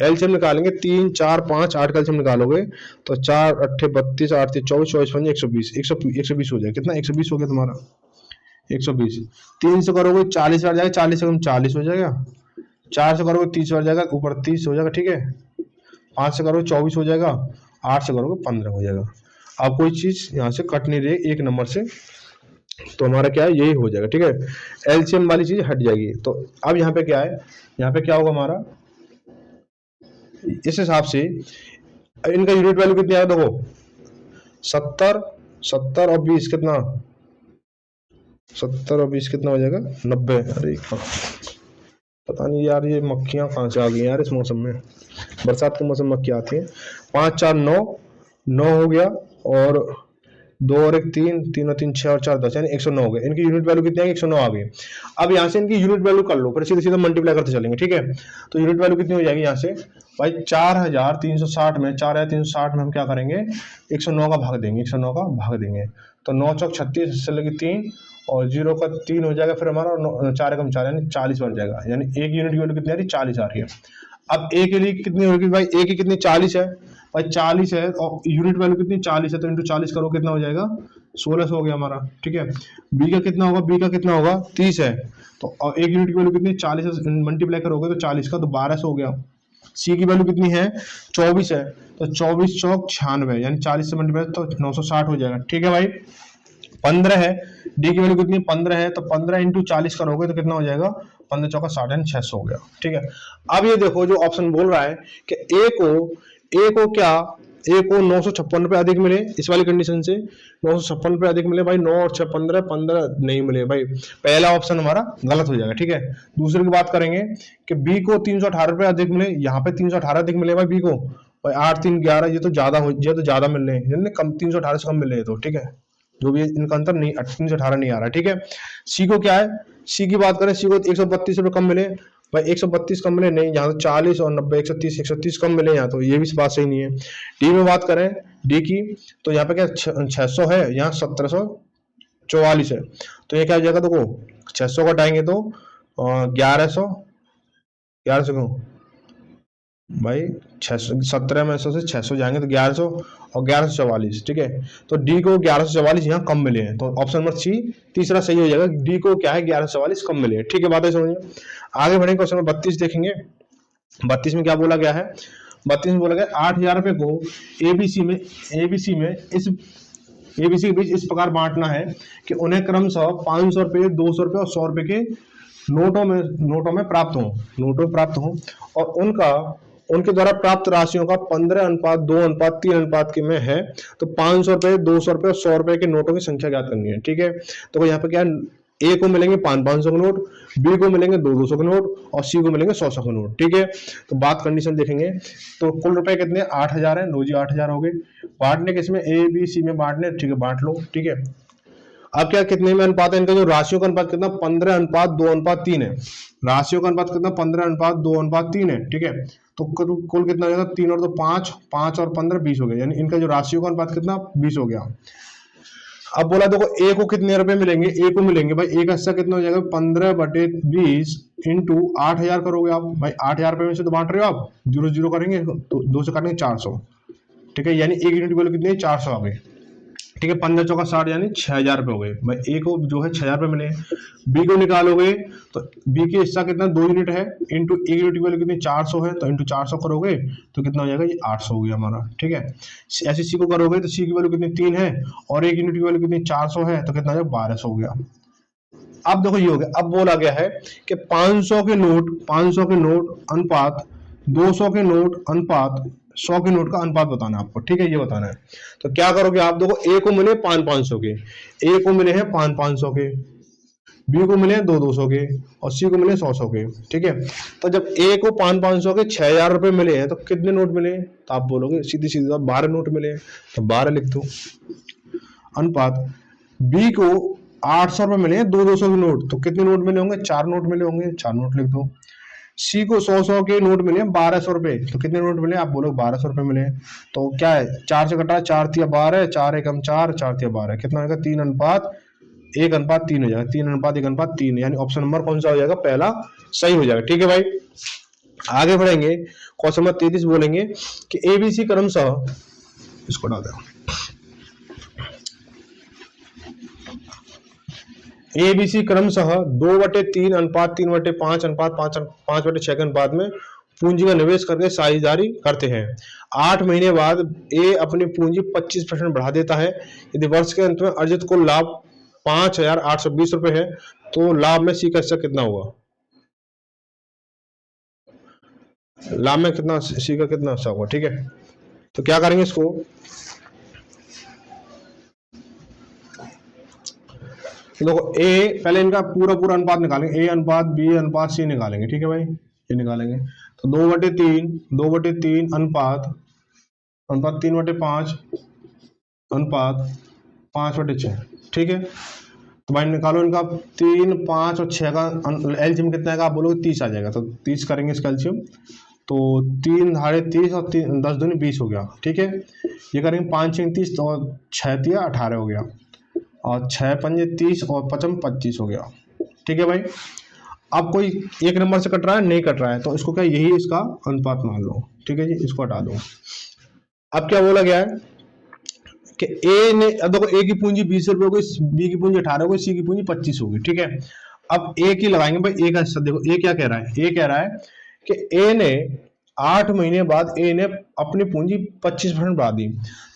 एलसीएम निकालेंगे, 3 4 5 8 का एलसीएम निकालोगे तो 4 अट्ठे 32, 8 3 24, 24 5 120, 120 हो जाएगा, कितना 120 हो गया तुम्हारा, 120। 3 से करोगे 40 बार जाएगा, 40 से कम 40 हो जाएगा, 4 से करोगे 30 बार जाएगा, ऊपर 30 हो जाएगा, ठीक है। 5 से करोगे 24 हो जाएगा, 8 से करोगे 15 हो जाएगा। अब कोई चीज यहाँ से कट नहीं रही एक नंबर से, तो हमारा क्या है, यही हो जाएगा, ठीक है। एलसीएम वाली चीज हट जाएगी। तो अब यहाँ पे क्या है, यहाँ पे क्या होगा हमारा, इस हिसाब से इनका यूनिट वैल्यू कितनी आया, देखो 70 70 और 20 कितना, 70 और 20 कितना हो जाएगा, 90। अरे पता नहीं यार, ये मक्खियां कहाँ से आ गई यार इस मौसम में, बरसात के मौसम में मक्खियां आती हैं। 5 4 9 9 हो गया, और 2 और 1 3 3 और 3 6 और 4 10, यानी 109 हो गए। इनकी यूनिट वैल्यू कितनी है, 109 आ गई। अब यहाँ से इनकी यूनिट वैल्यू कर लो, फिर सीधे सीधे मल्टीप्लाई करते चलेंगे, ठीक है। तो यूनिट वैल्यू कितनी हो जाएगी यहाँ से भाई, 4,360 में 4,360 में हम क्या करेंगे, 109 का भाग देंगे, 109 का भाग देंगे तो 9 चौक 36 से लगी 3, और 0 का 3 हो जाएगा, फिर हमारा 4 एकम 4 यानी 40 बन जाएगा, यानी एक यूनिट की वैल्यू कितनी आ रही, 40 आ रही है। अब A के लिए कितनी होगी भाई, A की कितनी 40 है भाई, 40 है, और यूनिट वैल्यू कितनी 40 है, तो इंटू 40 करो कितना हो जाएगा, 1600 हो गया हमारा, ठीक है। B का कितना होगा, B का कितना होगा 30 है, तो और एक यूनिट की वैल्यू कितनी 40 से मल्टीप्लाई करोगे तो 40 का तो 1200 हो गया। C की वैल्यू कितनी है 24 है, तो 24 चौक 96, यानी 40 से मल्टीप्लाई तो 960 हो जाएगा, ठीक है भाई। 15 है, D की वैल्यू कितनी 15 है, तो 15 इंटू 40 करोगे तो कितना हो जाएगा, 15 चौका 60 यानी 600 हो गया, ठीक है। अब ये देखो जो ऑप्शन बोल रहा है कि A को क्या, A को 956 रुपए अधिक मिले, इस वाली कंडीशन से 956 रुपए अधिक मिले भाई, 9 और 6 15 15 नहीं मिले भाई, पहला ऑप्शन हमारा गलत हो जाएगा, ठीक है। दूसरे की बात करेंगे कि B को 318 रुपए अधिक मिले, यहाँ पे 318 अधिक मिले भाई B को, भाई 8 3 11, ये तो ज्यादा मिल रहे हैं, कम 318 से कम मिल रहे हैं, तो ठीक है, जो भी इनका अंतर नहीं 318 नहीं आ रहा है, ठीक है। C को क्या है, C की बात करें, C को 132 रुपए कम मिले, भाई 132 कम मिले नहीं, यहाँ तो 40 और 90 130 कम मिले, यहाँ तो ये भी बात सही नहीं है। डी में बात करें डी की, तो यहाँ पे क्या 600 है, यहाँ 1744 है, तो ये क्या हो जाएगा देखो 600 का हटाएंगे तो 1100 क्यों भाई 600 17 में 100 से 600 जाएंगे तो 1100 और 1144, ठीक है। तो डी को 1144 यहाँ कम मिले हैं, तो ऑप्शन नंबर सी तीसरा सही हो जाएगा। डी को क्या है 1144 कम मिले हैं, ठीक है, बात है समझिए। आगे बढ़ेंगे, क्वेश्चन नंबर 32 देखेंगे। 32 में क्या बोला गया है, 32 में बोला गया 8000 रुपए को एबीसी में एबीसी के बीच इस प्रकार बांटना है कि उन्हें क्रमशः 500 रुपए, 200 रुपए और 100 रुपए के नोटों में प्राप्त हो और उनके द्वारा प्राप्त राशियों का 15:2:3 के में है, तो 500 रुपए, 200 रुपए और 100 रुपए के नोटों की संख्या ज्ञात करनी है, ठीक है। तो यहाँ पे क्या ए को मिलेंगे 500 के नोट, बी को मिलेंगे 200 के नोट और सी को मिलेंगे 100 के नोट, ठीक है। तो बात कंडीशन देखेंगे तो कुल रुपए कितने 8000 है, लो जी 8000 हो गए। बांटने के इसमें ए बी सी में बांटने, ठीक है, बांट लो, ठीक है। अब क्या कितने में अनुपात है इनका, जो राशियों का अनुपात कितना 15:2:3 है, राशियों का अनुपात कितना 15:2:3 है, ठीक है। तो कुल कितना हो जाएगा 3 और 2 5, 5 और 15 20 हो गया, यानी इनका जो राशियों का अनुपात कितना 20 हो गया। अब बोला देखो ए को कितने रुपए मिलेंगे, ए को मिलेंगे भाई ए का हिस्सा कितना हो जाएगा 15/20 इंटू 8000 करोगे आप, भाई 8000 रुपए में से तो बांट रहे हो आप, 0 करेंगे तो 2 से काटेंगे 400, ठीक है, यानी एक यूनिट की वैल्यू कितनी है 400 आ गई, ठीक है। 15 चौका 60 यानी 6000 रुपए हो गए, भाई ए को जो है 6000 रुपए मिले। बी को निकालोगे तो बी के हिस्सा कितना 2 यूनिट है, इंटू एक यूनिट की वैल्यू कितनी 400 है, तो इंटू 400 करोगे तो कितना हो जाएगा ये 800 हो गया हमारा, ठीक है। ऐसे सी को करोगे तो सी की वैल्यू कितनी 3 है और एक यूनिट की वैल्यू कितनी 400 है, तो कितना हो जाएगा 1200 हो गया। अब देखो ये हो गया। अब बोला गया है कि 500 के नोट अनुपात 200 के नोट अनुपात 100 के नोट का अनुपात बताना है आपको, ठीक है, ये बताना है। तो क्या करोगे आप, देखो ए को मिले 500 के, ए को मिले हैं 500 के, बी को मिले 200 के और सी को मिले 100 के, ठीक है। तो जब ए को 500 के 6000 रुपए मिले हैं तो कितने नोट मिले, तो आप बोलोगे सीधी सीधी 12 नोट मिले, तो 12 लिख दो। अनुपात बी को 800 रुपए मिले हैं 200 के नोट, तो कितने नोट मिले होंगे 4 नोट मिले होंगे, 4 नोट लिख दो। सी को 100 के नोट मिले 1200 रुपए, तो कितने नोट मिले आप बोलो 1200 रुपए मिले। तो क्या है 4 से कटा 4 तिया 12, 4 एकम 4, 4 तिया 12, कितना होगा 3:1:3 हो जाएगा, 3:1:3, यानी ऑप्शन नंबर कौन सा हो जाएगा पहला सही हो जाएगा, ठीक है भाई। आगे बढ़ेंगे, क्वेश्चन नंबर 33 बोलेंगे कि एबीसी क्रमशः, इसको डाल दो, एबीसी क्रमशः 2/3 अनुपात 3/5 अनुपात 5/6 के अनुपात में पूंजी का निवेश करके साझेदारी करते हैं। 8 महीने बाद ए अपनी पूंजी 25% बढ़ा देता है। यदि वर्ष के अंत में अर्जित कुल लाभ 5820 रुपए है, तो लाभ में सी का हिस्सा कितना होगा, लाभ में कितना सी का कितना हिस्सा होगा, ठीक है। तो क्या करेंगे इसको, देखो ए पहले इनका पूरा अनुपात निकालेंगे, ए अनुपात बी अनुपात सी निकालेंगे, ठीक है भाई, ये निकालेंगे। तो 2/3 अनुपात 3/5 अनुपात 5/6, ठीक है। तो भाई निकालो इनका 3, 5 और 6 का एलसीएम कितना है आप बोलोगे 30 आ जाएगा, तो 30 करेंगे इसका एलसीएम, तो 3 धारे 30 और 10 दूनी 20 हो गया, ठीक है। ये करेंगे 5 6 30 और 6 तिया 18 हो गया, और 6 पंजे 30 और 5 25 हो गया, ठीक है भाई। अब कोई एक नंबर से कट रहा है नहीं कट रहा है, तो इसको क्या यही इसका अनुपात मान लो, ठीक है जी, इसको हटा दो। अब क्या बोला गया है कि ए ने, अब देखो ए की पूंजी 20 रुपए हो गई, बी की पूंजी 18 हो गई, सी की पूंजी 25 हो गई, ठीक है। अब ए की लगाएंगे भाई, ए का हिस्सा देखो, ए क्या कह रहा है, ए कह रहा है कि ए ने 8 महीने बाद ए ने अपनी पूंजी 25% बढ़ा दी,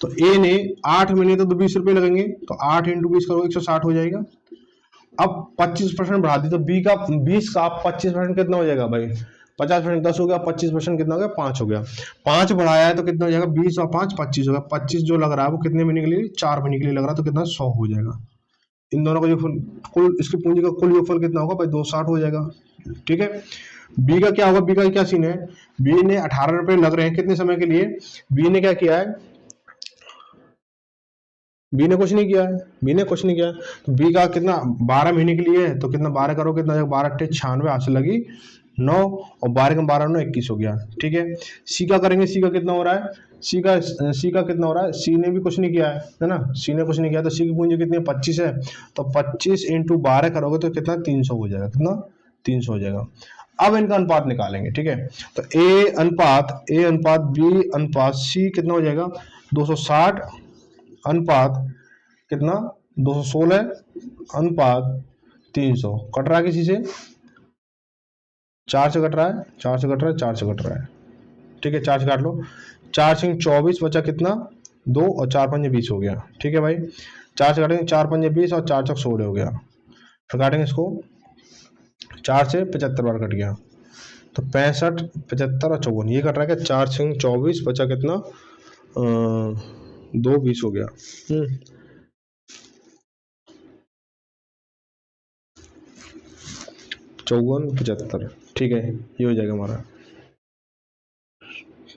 तो ए ने 8 महीने तो 20 रुपए लगेंगे, तो 8 × 20 करोगे 160 हो जाएगा। अब 25% बढ़ा दी, तो बी का 20 का 25% कितना हो जाएगा भाई, 50% 10 हो गया, 25% कितना हो गया 5 हो गया। 5 बढ़ाया है तो कितना हो जाएगा 20 और 5 25 हो गया। 25 जो लग रहा है वो कितने महीने के लिए 4 महीने के लिए लग रहा है, तो कितना 100 हो जाएगा। इन दोनों का जो कुल इसकी पूंजी का कुल योगफल कितना होगा भाई 260 हो जाएगा, ठीक है। बी का क्या होगा, बी का क्या सीन है, बी ने 18 रुपए लग रहे हैं कितने समय के लिए, बी ने क्या किया है, बी ने कुछ नहीं किया है, बी ने कुछ नहीं किया है, तो बी का कितना 12 महीने के लिए है, तो कितना 12 करो कितना 12 × 96 हाथ से लगी 9 और 12 का 12 9 21 हो गया। ठीक है, सी का करेंगे, सी का कितना हो रहा है, सी का कितना हो रहा है, सी ने भी कुछ नहीं किया है ना, सी ने कुछ नहीं किया, तो सी की पूंजी कितनी है 25 है, तो 25 इंटू 12 करोगे तो कितना 300 हो जाएगा, कितना 300 हो जाएगा। अब इनका अनुपात निकालेंगे। ठीक है, तो ए अनुपात बी अनुपात सी कितना हो जाएगा 260 अनुपात कितना 216 अनुपात 300, कट रहा है किसी से, 4 से कट रहा है, 4 से कट रहा है, 4 से कट रहा है। ठीक है, 4 से काट लो, 4 से 24 बचा कितना 2 और 4 5 20 हो गया। ठीक है भाई, 4 से काटेंगे 4 5 20 और 4 चौक 16 हो गया। फिर काटेंगे इसको, 4 से 75 बार कट गया, तो 65 75 और 54 ये कट रहा है, 4 से 24 बचा कितना 2 20 हो गया। 54 75, ठीक है, ये हो जाएगा हमारा।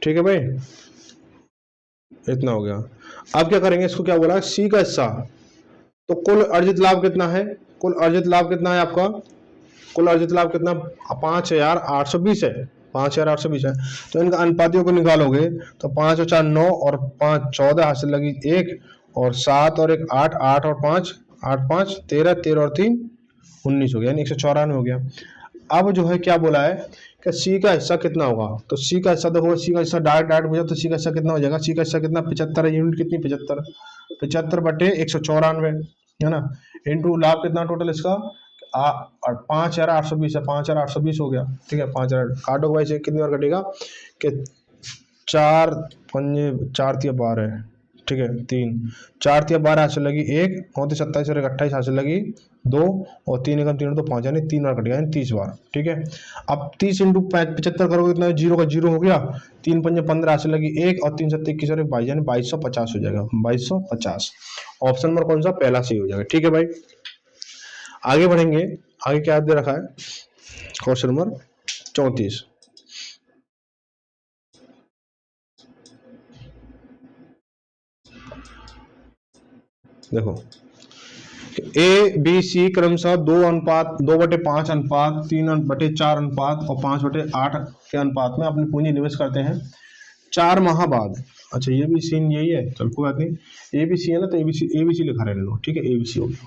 ठीक है भाई, इतना हो गया। अब क्या करेंगे, इसको क्या बोला सी का हिस्सा, तो कुल अर्जित लाभ कितना है, कुल अर्जित लाभ कितना है आपका, कुल अर्जित लाभ कितना 5820 है, 5820 है। तो इनका अनुपातियों को निकालोगे तो 5 और 4 9 और 5 14 हासिल लगी 1 और 7 और 1 8 8 और 5 8 5 13 13 और 3 19 हो गया, यानी 194 हो गया। अब जो है क्या बोला है कि सी का हिस्सा कितना होगा, तो सी का हिस्सा देखो, सी का हिस्सा डायरेक्ट हो जाए तो सी का हिस्सा कितना हो जाएगा, सी का हिस्सा कितना 75 है, यूनिट कितनी 75 बटे 194 है ना, इनटू लाभ कितना टोटल इसका 5820 है, 5820 हो गया। ठीक है, 5000 काटो भाई से कितनी बार कटेगा कि 4 पंजे 4 तिया 12 है। ठीक है, 3 4 तिया 12 हासिल लगी 1 और 27 और 28 हासिल लगी 2 और 3 एकम 3 तो 5 यानी 3 बार कटेगा, यानी 30 बार। ठीक है, अब 30 इंटू 75 करोगे कितना, 0 का 0 हो गया, 3 पंजे 15 हासिल लगी 1 और 3 7 21 और 22 यानी 2250 हो जाएगा, 2250। ऑप्शन नंबर कौन सा, पहला सही हो जाएगा। ठीक है भाई, आगे बढ़ेंगे, आगे क्या दे रखा है, क्वेश्चन नंबर 34। देखो, ए बी सी क्रमशः 2/5 अनुपात 3/4 अनुपात और 5/8 के अनुपात में अपनी पूंजी निवेश करते हैं 4 माह बाद। अच्छा, ये भी सीन यही है, चल कोई बात नहीं, ए बी सी है ना, तो ए बी सी लिखा रहने लो। ठीक है, ए बी सी हो गया,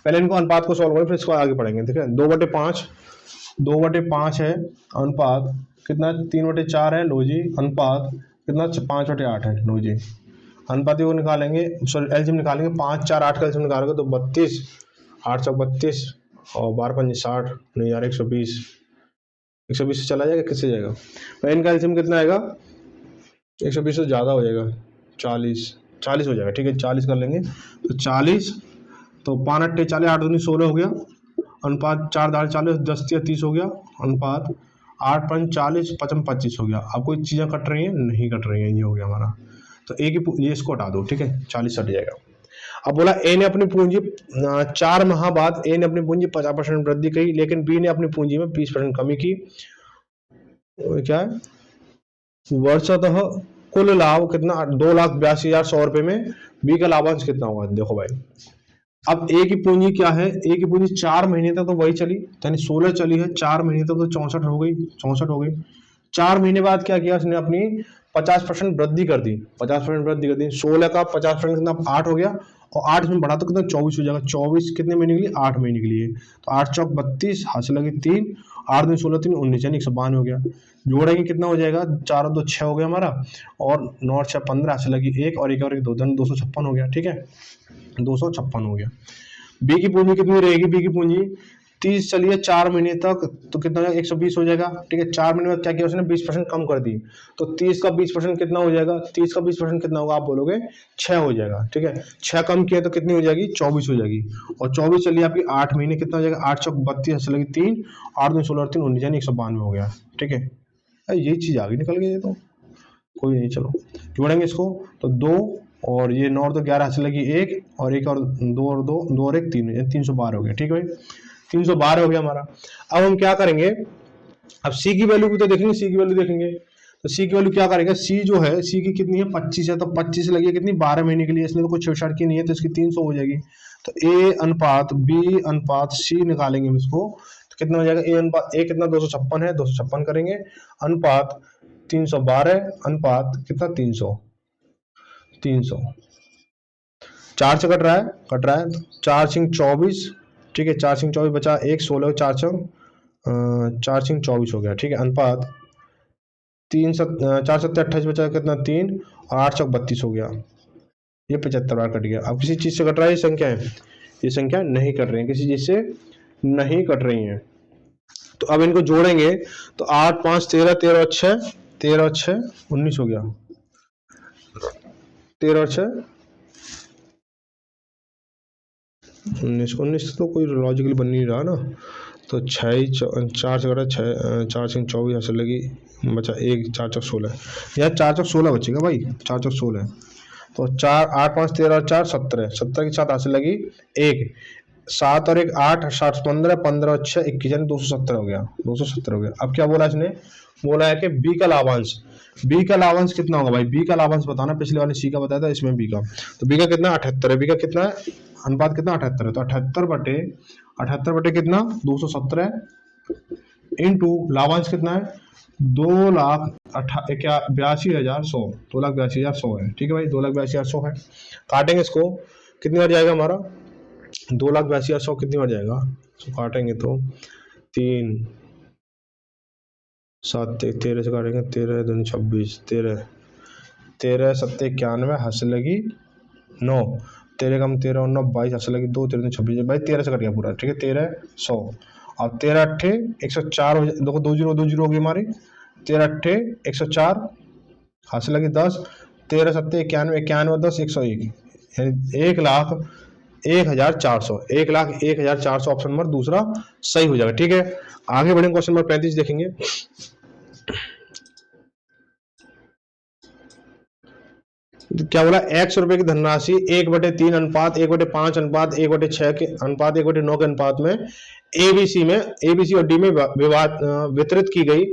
पहले इनको अनुपात को सॉल्व करें फिर इसको आगे पढ़ेंगे। ठीक है, 2/5 है अनुपात कितना 3/4 है, लो जी, अनुपात कितना 5/8 है, लो जी, अनुपाती को निकालेंगे, सॉरी एलसीएम निकालेंगे, 5 4 8 का एलसीएम निकालोगे तो 32 8 चौक 32 और 12 पंजे 60, नहीं यार 120 से चला जाएगा, किससे जाएगा भाई, इनका एलसीएम कितना आएगा 120 से ज़्यादा हो जाएगा, 40 हो जाएगा। ठीक है, 40 कर लेंगे, तो 40 तो 5 8 40 8 दूनी 16 हो गया, अनुपात 4 दाल 40 10 या 30 हो गया, अनुपात 8 5 40 55 25 हो गया। अब कोई चीज़ें कट रही हैं, नहीं कट रही हैं, ये हो गया हमारा, तो ए की ये इसको हटा दो। ठीक है, 40 हट जाएगा। अब बोला ए ने अपनी पूंजी 4 माह बाद ए ने अपनी पूंजी 50% वृद्धि की, लेकिन बी ने अपनी पूंजी में 20% कमी की। क्या है, वर्षतः कुल लाभ कितना 2,82,100 रुपए में बी का लाभांश कितना होगा। देखो भाई, अब ए की पूंजी क्या है, ए की पूंजी 4 महीने तक तो वही चली, यानी 16 चली है, 4 महीने तक तो 64 हो गई, 64 हो गई। 4 महीने बाद क्या किया उसने, अपनी 50% वृद्धि कर दी, 50% वृद्धि कर दी, 16 का 50% कितना 8 हो गया, और 8 में बढ़ा तो कितना 24 हो जाएगा, 24 कितने महीने के लिए 8 महीने के लिए, तो 8 चौक 32 हासिल लगी 3 8 दिन 16 3 19 यानी 192 हो गया। जोड़ेंगे कितना हो जाएगा, 4 2 6 हो गया हमारा, और 9 6 15 हासिल लगी 1 और 1 और 1 2 256 हो गया। ठीक है, 256 हो गया। बी की पूंजी कितनी रहेगी, बी की पूंजी 30 चलिए 4 महीने तक, तो कितना हो जाएगा 120 हो जाएगा। ठीक है, 4 महीने में क्या किया उसने 20% कम कर दी, तो 30 का 20% कितना हो जाएगा, 30 का 20% कितना होगा, आप बोलोगे 6 हो जाएगा। ठीक है, 6 कम किया तो कितनी हो जाएगी 24 हो जाएगी, और 24 चलिए आपकी 8 महीने कितना हो जाएगा, 8 चौक 32 हासिल लगी 3 8 दिन 16 3 19 यानी 192 हो गया। ठीक है, ये चीज आगे निकल गई, तो कोई नहीं, चलो जोड़ेंगे इसको, तो 2 और ये 9 और 2 11 हासिल लगी 1 और 1 और 2 और 2 2 और 1 3 312 हो गया। ठीक है भाई, 312 हो गया हमारा। अब हम क्या करेंगे, अब सी की वैल्यू भी तो देखेंगे, सी की वैल्यू देखेंगे, तो सी की वैल्यू क्या करेंगे, सी जो है सी की कितनी है 25 है, तो 25 लगी है कितनी 12 महीने के लिए, इसमें तो कुछ छेड़छाड़ की नहीं है, तो इसकी 300 हो जाएगी। तो ए अनुपात बी अनुपात सी निकालेंगे हम इसको, तो कितना हो जाएगा, ए अनुपात ए कितना 256 है, 256 करेंगे, अनुपात 312 अनुपात कितना 300, 300 4 से कट रहा है, 4 सिंह 24, ठीक है, 4 सिंह 24 बचा 1, 16 4 सिंह 24 हो गया, ठीक है, अनुपात 4 7 28 बचा कितना 3 और 8 चौक 32 हो गया, ये 75 बार कट गया। अब किसी चीज से कट रहा है, ये संख्या है, ये संख्या नहीं कट रही है, किसी चीज से नहीं कट रही है। तो अब इनको जोड़ेंगे तो 8 5 13 13 और 6 13 और 6 19 हो गया, 13 और 6 19, 19 तो कोई लॉजिकली बन नहीं रहा ना, तो 6 4 से कटा 6 4 सिंह 24 हासिल लगी, बचा 1 4 चौक 16, यार 4 चौक 16 बचेगा भाई, 4 चौक 16, तो 4 8 5 13 और 4 17, 17 के साथ हासिल लगी 1, 7 और 1 8 7 15 15 और 6 21 यानी 270 हो गया, 270 हो गया। अब क्या बोला इसने, बोला है कि बी का लाभांश, बी का लाभांश कितना होगा भाई, बी का लाभांश बताना, पिछले वाले सी का बताया था, इसमें बी का, तो बी का कितना 78 है, बी का कितना है अनुपात कितना 78 है, तो 78 बटे कितना 217 इंटू लाभांश कितना है 2,82,100, 2,82,100 है, ठीक है भाई, 2,82,100 है। काटेंगे इसको, कितनी बार जाएगा हमारा 2,82,100 कितनी बार जाएगा, तो काटेंगे तो 3 7 13 से काटेंगे, 13 दूनी 26, 13 13 7 91 हासिल लगी 9, 13 कम 13 और 9 22 हासिल लगी 2, 13 26 भाई 13 से कट गया पूरा, ठीक है, 1300, अब 13 8 104 हो, देखो 20 हो गई हमारी, 13 8 104 हासिल लगी 10, 13 7 91 91 10 101, यानी 1,01,400, 1,01,400 ऑप्शन नंबर दूसरा सही हो जाएगा, ठीक है। आगे बढ़ेंगे, क्वेश्चन नंबर 35 देखेंगे। तो क्या बोला, 100 रुपए की धनराशि 1/3 अनुपात 1/5 अनुपात 1/6 के अनुपात 1/9 के अनुपात में एबीसी और डी में वितरित की गई।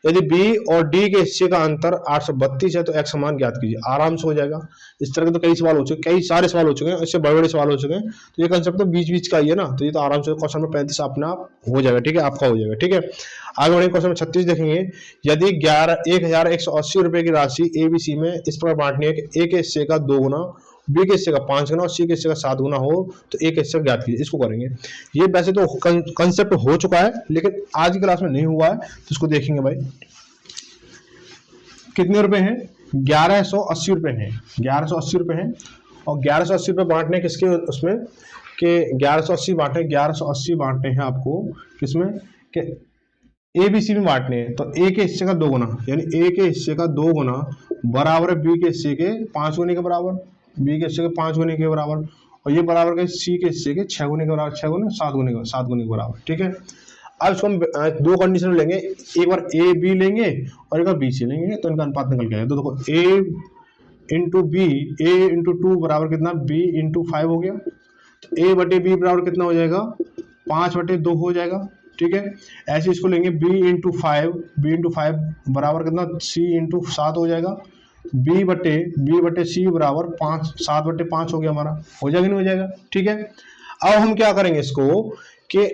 यदि बी और डी के हिस्से का अंतर 832 है तो एक्स समान ज्ञात कीजिए। आराम से हो जाएगा। इस तरह के तो कई सवाल हो चुके, कई सारे सवाल हो चुके हैं, इससे बड़े बड़े सवाल हो चुके हैं, तो ये कंसेप्ट तो बीच बीच का ही है ना, तो ये तो आराम से क्वेश्चन नंबर 35 अपना आप हो जाएगा, ठीक है, आपका हो जाएगा, ठीक है। आगे बढ़ेंगे, क्वेश्चन नंबर 36 देखेंगे। यदि 1,180 रुपए की राशि एबीसी में इस प्रकार बांटनी है कि ए के हिस्से का 2 गुना, बी के हिस्से का 5 गुना और सी के हिस्से का 7 गुना हो तो ए के हिस्से ज्ञात कीजिए। इसको करेंगे। ये वैसे तो कंसेप्ट हो चुका है, लेकिन आज की क्लास में नहीं हुआ है, तो इसको देखेंगे भाई। कितने रुपए हैं, 1180 रुपए हैं, 1180 रुपए हैं, और 1180 रुपए बांटने किसके उसमें कि 1180 बांटे, 1180 बांटने हैं आपको किसमें कि एबीसी में बांटने हैं, तो ए के हिस्से का 2 गुना, यानी ए के हिस्से का 2 गुना बराबर है बी के हिस्से के 5 गुने के बराबर, बी के हिस्से के 5 गुने के बराबर, और ये बराबर है सी के हिस्से के 6 गुने के बराबर, 6 गुने 7 गुने के बराबर, ठीक है। अब इसको हम दो कंडीशन लेंगे, एक बार ए बी लेंगे और एक बार बी सी लेंगे, तो इनका अनुपात निकल गया। तो देखो ए इंटू बी, ए इंटू 2 बराबर कितना, बी इंटू 5 हो गया, तो ए बटे बी बराबर कितना हो जाएगा, 5/2 हो जाएगा, ठीक है। ऐसे इसको लेंगे बी इंटू 5 बराबर कितना, सी इंटू 7 हो जाएगा, बी बटे सी बराबर 7/5 हो गया हमारा, हो जाएगा नहीं हो जाएगा, ठीक है। अब हम क्या करेंगे इसको कि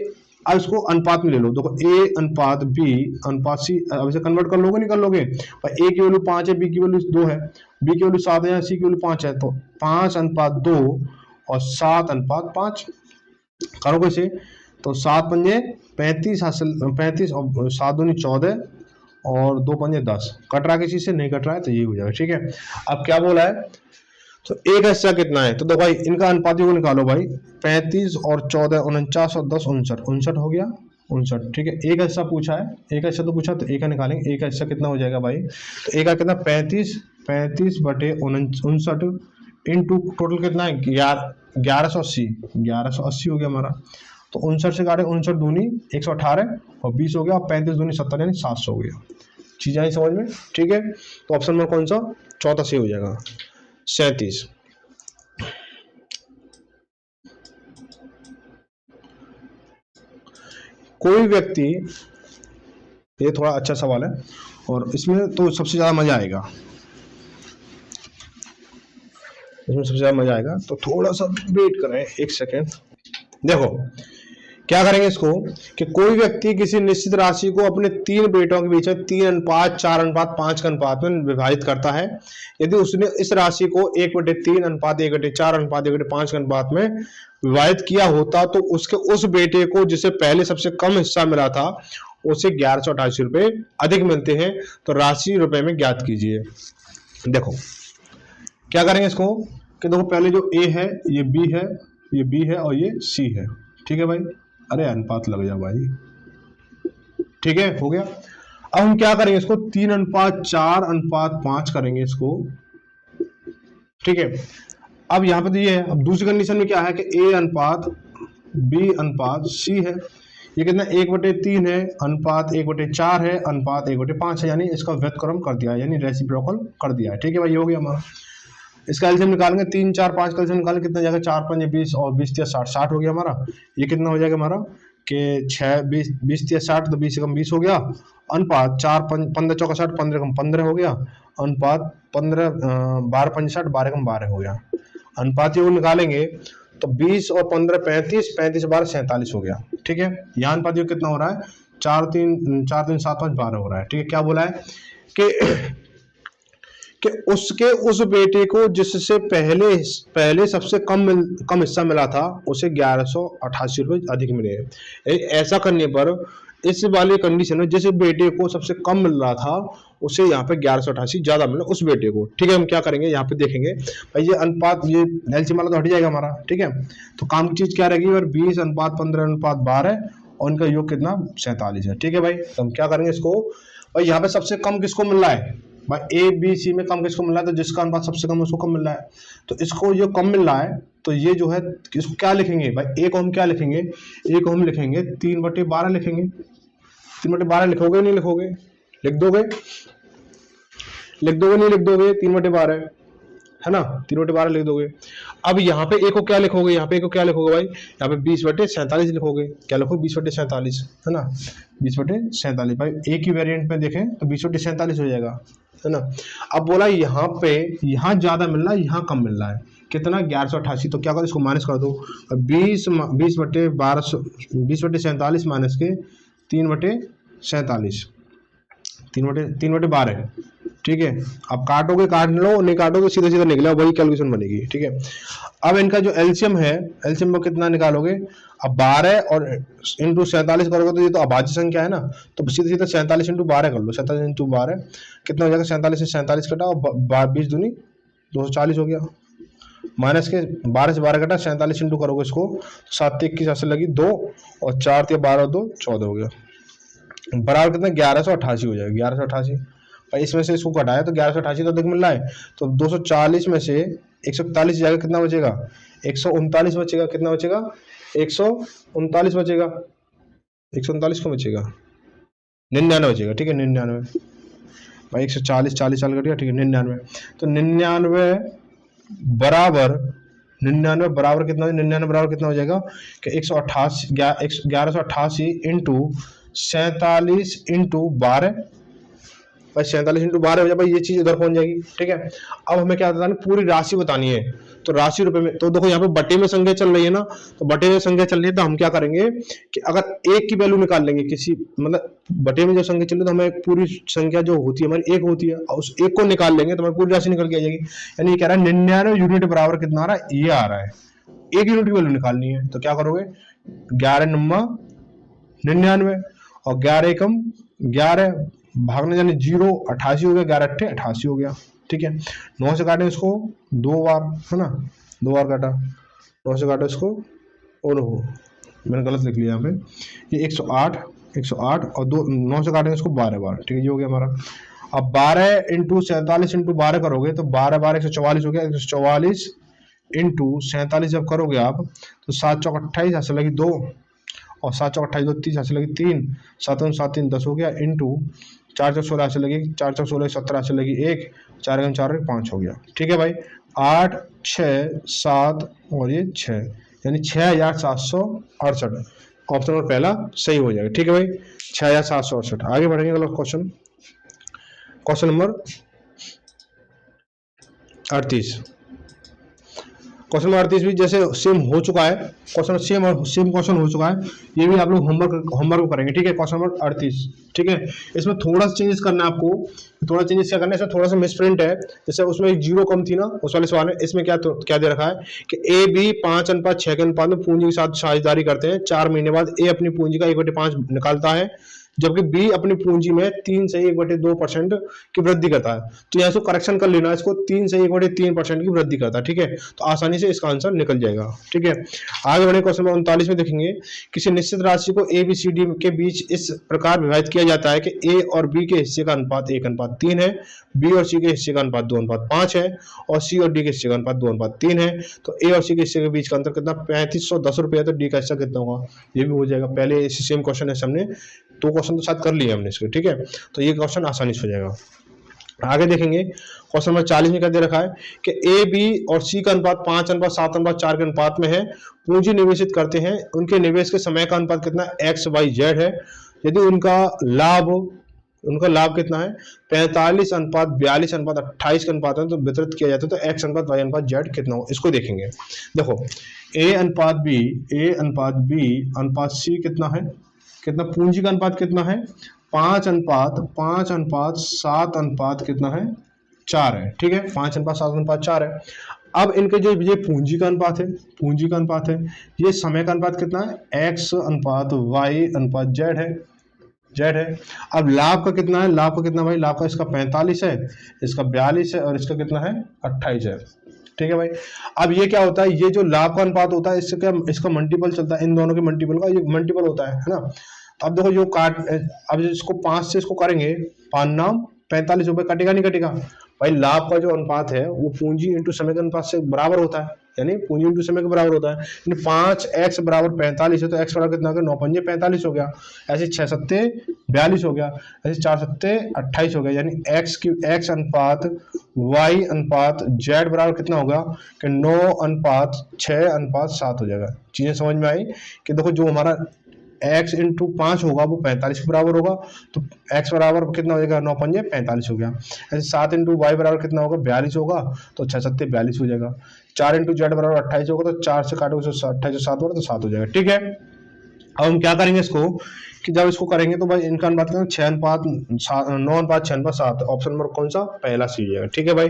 अब इसको अनुपात में ले लो, देखो ए अनुपात बी अनुपात सी, अब इसे कन्वर्ट कर लोगे नहीं कर लोगे, ए की वैल्यू 5 है, बी की वैल्यू 2 है, बी की वैल्यू 7 है, सी की वैल्यू 5 है, तो 5:2 और 7:5 करो कैसे, तो 7 पंजे 35 हासिल 35 और 7 दूनी 14 और 2 पंजे 10, कट रहा किसी से नहीं कट रहा है, तो ये हो जाएगा, ठीक है। अब क्या बोला है, तो एक हिस्सा कितना है, तो भाई इनका अनुपाती को निकालो भाई, 35 और 14 49 और 10 59 हो गया, 59, ठीक है। एक हिस्सा पूछा है, एक हिस्सा तो पूछा, तो एक का निकालेंगे, एक हिस्सा कितना हो जाएगा भाई, तो एक का कितना 35 बटे 59 इंटू टोटल कितना है 1180 हो गया हमारा, तो 59 से काटे 59 दूनी 118 और 20 हो गया, और 35 दूनी 70 यानी 700 हो गया। चीज आई समझ में, ठीक है। तो ऑप्शन नंबर कौन सा, चौथा सही हो जाएगा, 37। कोई व्यक्ति, ये थोड़ा अच्छा सवाल है और इसमें तो सबसे ज्यादा मजा आएगा, इसमें सबसे ज्यादा मजा आएगा, तो थोड़ा सा वेट करें एक सेकेंड। देखो क्या करेंगे इसको कि कोई व्यक्ति किसी निश्चित राशि को अपने तीन बेटों के बीच में 3 अनुपात 4 अनुपात 5 के अनुपात में विभाजित करता है। यदि उसने इस राशि को 1/3 अनुपात 1/4 अनुपात 1/5 के अनुपात में विभाजित किया होता तो उसके उस बेटे को जिसे पहले सबसे कम हिस्सा मिला था उसे 1188 रुपए अधिक मिलते हैं। तो राशि रुपए में ज्ञात कीजिए। देखो क्या करेंगे इसको कि देखो पहले जो ए है ये बी है, ये बी है और ये सी है। ठीक है भाई, अरे अनुपात लग जा भाई। ठीक है, हो गया। अब हम क्या करेंगे इसको 3 अनुपात 4 अनुपात 5 करेंगे इसको। ठीक है, अब यहाँ पे तो ये है। अब दूसरी कंडीशन में क्या है कि ए अनुपात बी अनुपात सी है। ये कितना 1/3 है, अनुपात 1/4 है, अनुपात 1/5 है, यानी इसका व्युत्क्रम कर दिया है, यानी रेसिप्रोकल कर दिया है। ठीक है भाई, हो गया हमारा। इसका एलसीएम निकालेंगे 3 4 5 का एलसीएम निकालेंगे, कितना जाएगा 4 5 20 और 20 3 60 60 हो गया हमारा। ये कितना हो जाएगा हमारा कि 6 20 20 3 60 तो 20 से कम 20 हो गया। अनुपात 4 15 चौका 60 15 कम 15 हो गया। अनुपात 15 12 5 60 12 कम 12 हो गया। अनुपात ये निकालेंगे तो 20 और 15 35 35 12 47 हो गया। ठीक है, यहाँ अनुपात ये कितना हो रहा है 4 3 7 5 12 हो रहा है। ठीक है, क्या बोला है कि उसके उस बेटे को जिससे पहले सबसे कम हिस्सा मिला था उसे 1188 रुपये अधिक मिले। ऐसा करने पर इस वाली कंडीशन में जिस बेटे को सबसे कम मिल रहा था उसे यहाँ पे 1188 ज्यादा मिला उस बेटे को। ठीक है, हम क्या करेंगे यहाँ पे देखेंगे भाई ये अनुपात ये एलसीएम वाला तो हट जाएगा हमारा। ठीक है, तो काम की चीज क्या रहेगी और 20 अनुपात 15 अनुपात 12 और उनका योग कितना 47 है। ठीक है भाई, तो हम क्या करेंगे इसको भाई यहाँ पे सबसे कम किसको मिल रहा है भाई ए बी सी में कम किसको मिल रहा है, तो जिसका अनुपात सबसे कम उसको कम मिल रहा है। तो इसको जो कम मिल रहा है तो ये जो है इसको क्या लिखेंगे भाई, ए को हम क्या लिखेंगे, ए को हम लिखेंगे 3/12 लिखेंगे। 3/12 लिखोगे नहीं लिखोगे, लिख दोगे नहीं लिख दोगे 3/12 है ना, 3/12 लिख दोगे। अब यहाँ पे ए को क्या लिखोगे, यहाँ पे ए को क्या लिखोगे भाई, यहाँ पे 20/47 लिखोगे। क्या लिखोगे 20/47 है ना, 20/47 भाई ए की वेरिएंट में देखें तो 20/47 हो जाएगा है ना। अब बोला यहाँ पे यहाँ ज्यादा मिल रहा है यहाँ कम मिल रहा है, कितना 1188। तो क्या करो इसको माइनस कर दो 20/47 माइनस के 3/47 3/12। ठीक है, अब काटोगे काट लो, नहीं काटोगे सीधा सीधा निकला वही कैलकुलेशन बनेगी। ठीक है, अब इनका जो एलसीएम है एलसीएम को कितना निकालोगे, अब 12 और इंटू 47 करोगे तो ये तो अभाज्य संख्या है ना, तो सीधा सीधा 47 इंटू 12 कर लो। 47 इंटू 12 कितना हो जाएगा, 47 से 47 कटा और 20 दूनी 240 हो गया। माइनस के 12 से 12 कटा 47 इंटू करोगे इसको 7 21 ऐसे लगी 2 और 4 12 2 14 हो गया, बराबर कितना 1188 हो जाएगा। 1188 भाई इसमें से इसको घटाया तो 1188 तो अधिक मिल रहा है, तो 240 में से 141 जाएगा, कितना बचेगा 139 बचेगा। कितना बचेगा 139 बचेगा, 139 को बचेगा 99 बचेगा। ठीक है, 99 भाई 140 40 साल कट गया। ठीक है, 99 तो 99 बराबर 99 बराबर कितना, 99 बराबर कितना हो जाएगा कि 1188 इंटू 47 इंटू 12 भाई 47 इंटू 12 हो जाए भाई, ये चीज इधर पहुंच जाएगी। ठीक है, अब हमें क्या बताना पूरी राशि बतानी है, तो राशि रुपए में। तो देखो यहाँ पे बटे में संख्या चल रही है ना, तो बटे में संख्या चल रही है तो हम क्या करेंगे कि अगर एक की वैल्यू निकाल लेंगे किसी मतलब बटे में जो संख्या चल रही है तो हमें पूरी संख्या जो होती है हमारी एक होती है और उस एक को निकाल लेंगे तो हमारी पूरी राशि निकल के आ जाएगी। यानी ये कह रहा है 99 यूनिट बराबर कितना आ रहा है, ये आ रहा है। एक यूनिट की वैल्यू निकालनी है तो क्या करोगे 11 9 99 और 11 एकम 11 भागने यानी 0 88 हो गया, 11 8 88 हो गया। ठीक है, 9 से काटे इसको 2 बार है ना, 2 बार काटा 9 से काटा इसको और मैंने गलत लिख लिया यहाँ पे, ये 108 और 9 से काटेंगे इसको 12 बार। ठीक है, ये हो गया हमारा। अब 12 इंटू 47 इंटू 12 करोगे तो 12 12 144 हो गया। 144 इंटू 47 जब करोगे आप तो 7 चौक 28 ऐसे लगी 2 और 7 चौक 28 2 30 ऐसे लगी 3 7 7 3 10 हो गया इंटू 4 चौक 16 ऐसे लगी 4 चौक 16 17 ऐसे लगी 1 4 4 5 हो गया। ठीक है भाई, 8 6 7 और ये 6 यानी 6768 ऑप्शन नंबर पहला सही हो जाएगा। ठीक है भाई, 6768। आगे बढ़ेंगे अगला question, question number 38। Question number 38 भी जैसे सेम हो चुका है, क्वेश्चन सेम क्वेश्चन हो चुका है, ये भी आप लोग होमवर्क करेंगे, ठीक है। क्वेश्चन नंबर 38, ठीक है। इसमें थोड़ा सा चेंजेस करना है आपको, थोड़ा चेंजेस क्या करना है, इसमें थोड़ा सा मिसप्रिंट है। जैसे उसमें एक जीरो कम थी ना, उस वाले सवाल में, इसमें क्या दे रखा है कि ए बी 5:6 के अनुपात में पूंजी के साथ साझेदारी करते हैं। 4 महीने बाद ए अपनी पूंजी का 1/5 निकालता है, जबकि बी अपनी पूंजी में 3 से 1/2% की वृद्धि करता है। तो यहाँ से करेक्शन कर लेना, इसको 3 से 1/3% की वृद्धि करता है, ठीक है। तो आसानी से इसका आंसर निकल जाएगा, ठीक है। आगे बढ़े, क्वेश्चन नंबर 39 में देखेंगे, किसी निश्चित राशि को ए बी सी डी के बीच इस प्रकार विभाजित किया जाता है कि ए और बी के हिस्से का अनुपात 1:3 है, बी और सी के हिस्से का अनुपात 2:5 है, और सी और डी के हिस्से का अनुपात 2:3 है। तो ए और सी के हिस्से के बीच का अंतर कितना, 3510 रुपया। तो डी का हिस्सा कितना होगा, ये भी हो जाएगा। पहले इसी सेम क्वेश्चन है, हमने 2 क्वेश्चन तो साथ कर लिए हमने इसके, ठीक है। तो ये क्वेश्चन आसानी से हो जाएगा। आगे देखेंगे, क्वेश्चन नंबर 40 में क्या दे रखा है कि ए बी और सी का अनुपात 5:7:4 के अनुपात में है, पूंजी निवेशित करते हैं, उनके निवेश के समय का अनुपात कितना, एक्स वाई जेड है। यदि उनका लाभ कितना है, 45:42:28 के अनुपात में तो वितरित किया जाता है, तो एक्स अनुपात वाई अनुपात जेड कितना हो, इसको देखेंगे। देखो, ए अनुपात बी अनुपात सी कितना है, कितना पूंजी का अनुपात कितना है, 5:7 कितना है, 4 है, ठीक है। 5:7:4 है। अब इनके जो ये पूंजी का अनुपात है, ये समय का अनुपात कितना है, एक्स अनुपात वाई अनुपात जेड है। अब लाभ का कितना है, भाई, लाभ का इसका 45 है, इसका 42 है, और इसका कितना है, 28 है, ठीक है भाई। अब ये क्या होता है, ये जो लाभ का अनुपात होता है, इससे क्या, इसका मल्टीपल चलता है, इन दोनों के मल्टीपल का ये मल्टीपल होता है ना। तो अब देखो, जो अब इसको 5 से इसको करेंगे, 5 नाम 45 रुपए, कटेगा नहीं कटेगा भाई। लाभ का जो अनुपात है वो पूंजी इंटू समय के अनुपात से बराबर होता है, यानी पूंजी इंटू समय के बराबर होता है। 5x बराबर 45 है, तो x बराबर कितना हो गया, 9×5 = 45 हो गया। ऐसे 6×7 = 42 हो गया, ऐसे 4×7 = 28 हो गया। यानी x अनुपात y अनुपात z बराबर कितना होगा कि 9:6:7 हो जाएगा। चीजें समझ में आई कि देखो, जो हमारा x इंटू 5 होगा वो 45 के बराबर होगा, तो x बराबर कितना हो जाएगा, 9×5 = 45 हो गया। ऐसे 7 इंटू वाई बराबर कितना होगा, 42 होगा, तो 6×7 = 42 हो जाएगा। 4 इंटू जेड बराबर 28 होगा, तो 4 से काटोगे तो 28 से 7 होगा, तो 7 हो जाएगा, ठीक है। अब हम क्या करेंगे इसको, कि जब इसको करेंगे तो भाई इनका अनुपात कितना, 9:6:7, ऑप्शन नंबर कौन सा, पहला सी जाएगा, ठीक है भाई।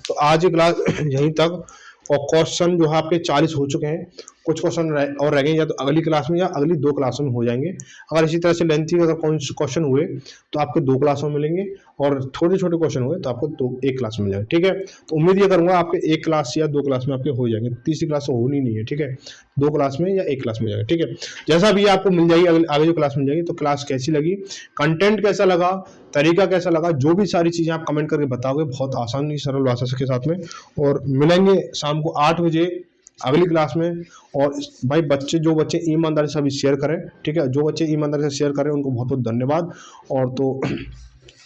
तो आज की क्लास यहीं तक, और क्वेश्चन जो है आपके 40 हो चुके हैं, कुछ क्वेश्चन और रह गए, या तो अगली क्लास में या अगली 2 क्लासों में हो जाएंगे। अगर इसी तरह से लेंथी अगर क्वेश्चन हुए तो आपको 2 क्लासों में मिलेंगे, और छोटे छोटे क्वेश्चन हुए तो आपको 1 क्लास में मिल जाएगा, ठीक है। तो उम्मीद ये करूंगा आपके 1 क्लास या 2 क्लास में आपके हो जाएंगे, तीसरी क्लास तो होनी नहीं है, ठीक है। 2 क्लास में या 1 क्लास में जाएगा, ठीक है। जैसा भी आपको मिल जाएगी, आगे जो क्लास मिल जाएगी, तो क्लास कैसी लगी, कंटेंट कैसा लगा, तरीका कैसा लगा, जो भी सारी चीजें आप कमेंट करके बताओगे, बहुत आसानी सरल भाषा के साथ में। और मिलेंगे शाम को 8 बजे अगली क्लास में। और भाई, जो बच्चे ईमानदारी से अभी शेयर करें, ठीक है, जो बच्चे ईमानदारी से शेयर करें उनको बहुत बहुत धन्यवाद। और तो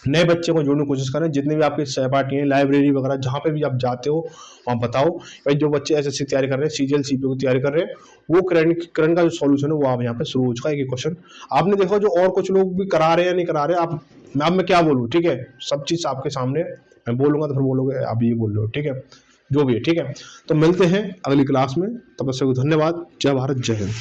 नए बच्चे को जोड़ने की कोशिश करें, जितने भी आपके सहपाठी हैं, लाइब्रेरी वगैरह जहाँ पे भी आप जाते हो वहाँ बताओ भाई, जो बच्चे एसएससी तैयारी कर रहे हैं, सीजीएल सीपीओ की तैयारी कर रहे हैं, वो करंट का जो सॉल्यूशन है वो आप यहाँ पे शुरू हो चुका है। एक क्वेश्चन आपने देखो, जो और कुछ लोग भी करा रहे हैं या नहीं करा रहे, अब मैं क्या बोलूँ, ठीक है, सब चीज़ आपके सामने, मैं बोलूँगा तो फिर बोलोगे आप ये बोल रहे हो, ठीक है, जो भी है, ठीक है। तो मिलते हैं अगली क्लास में, तब तक धन्यवाद। जय भारत, जय हिंद।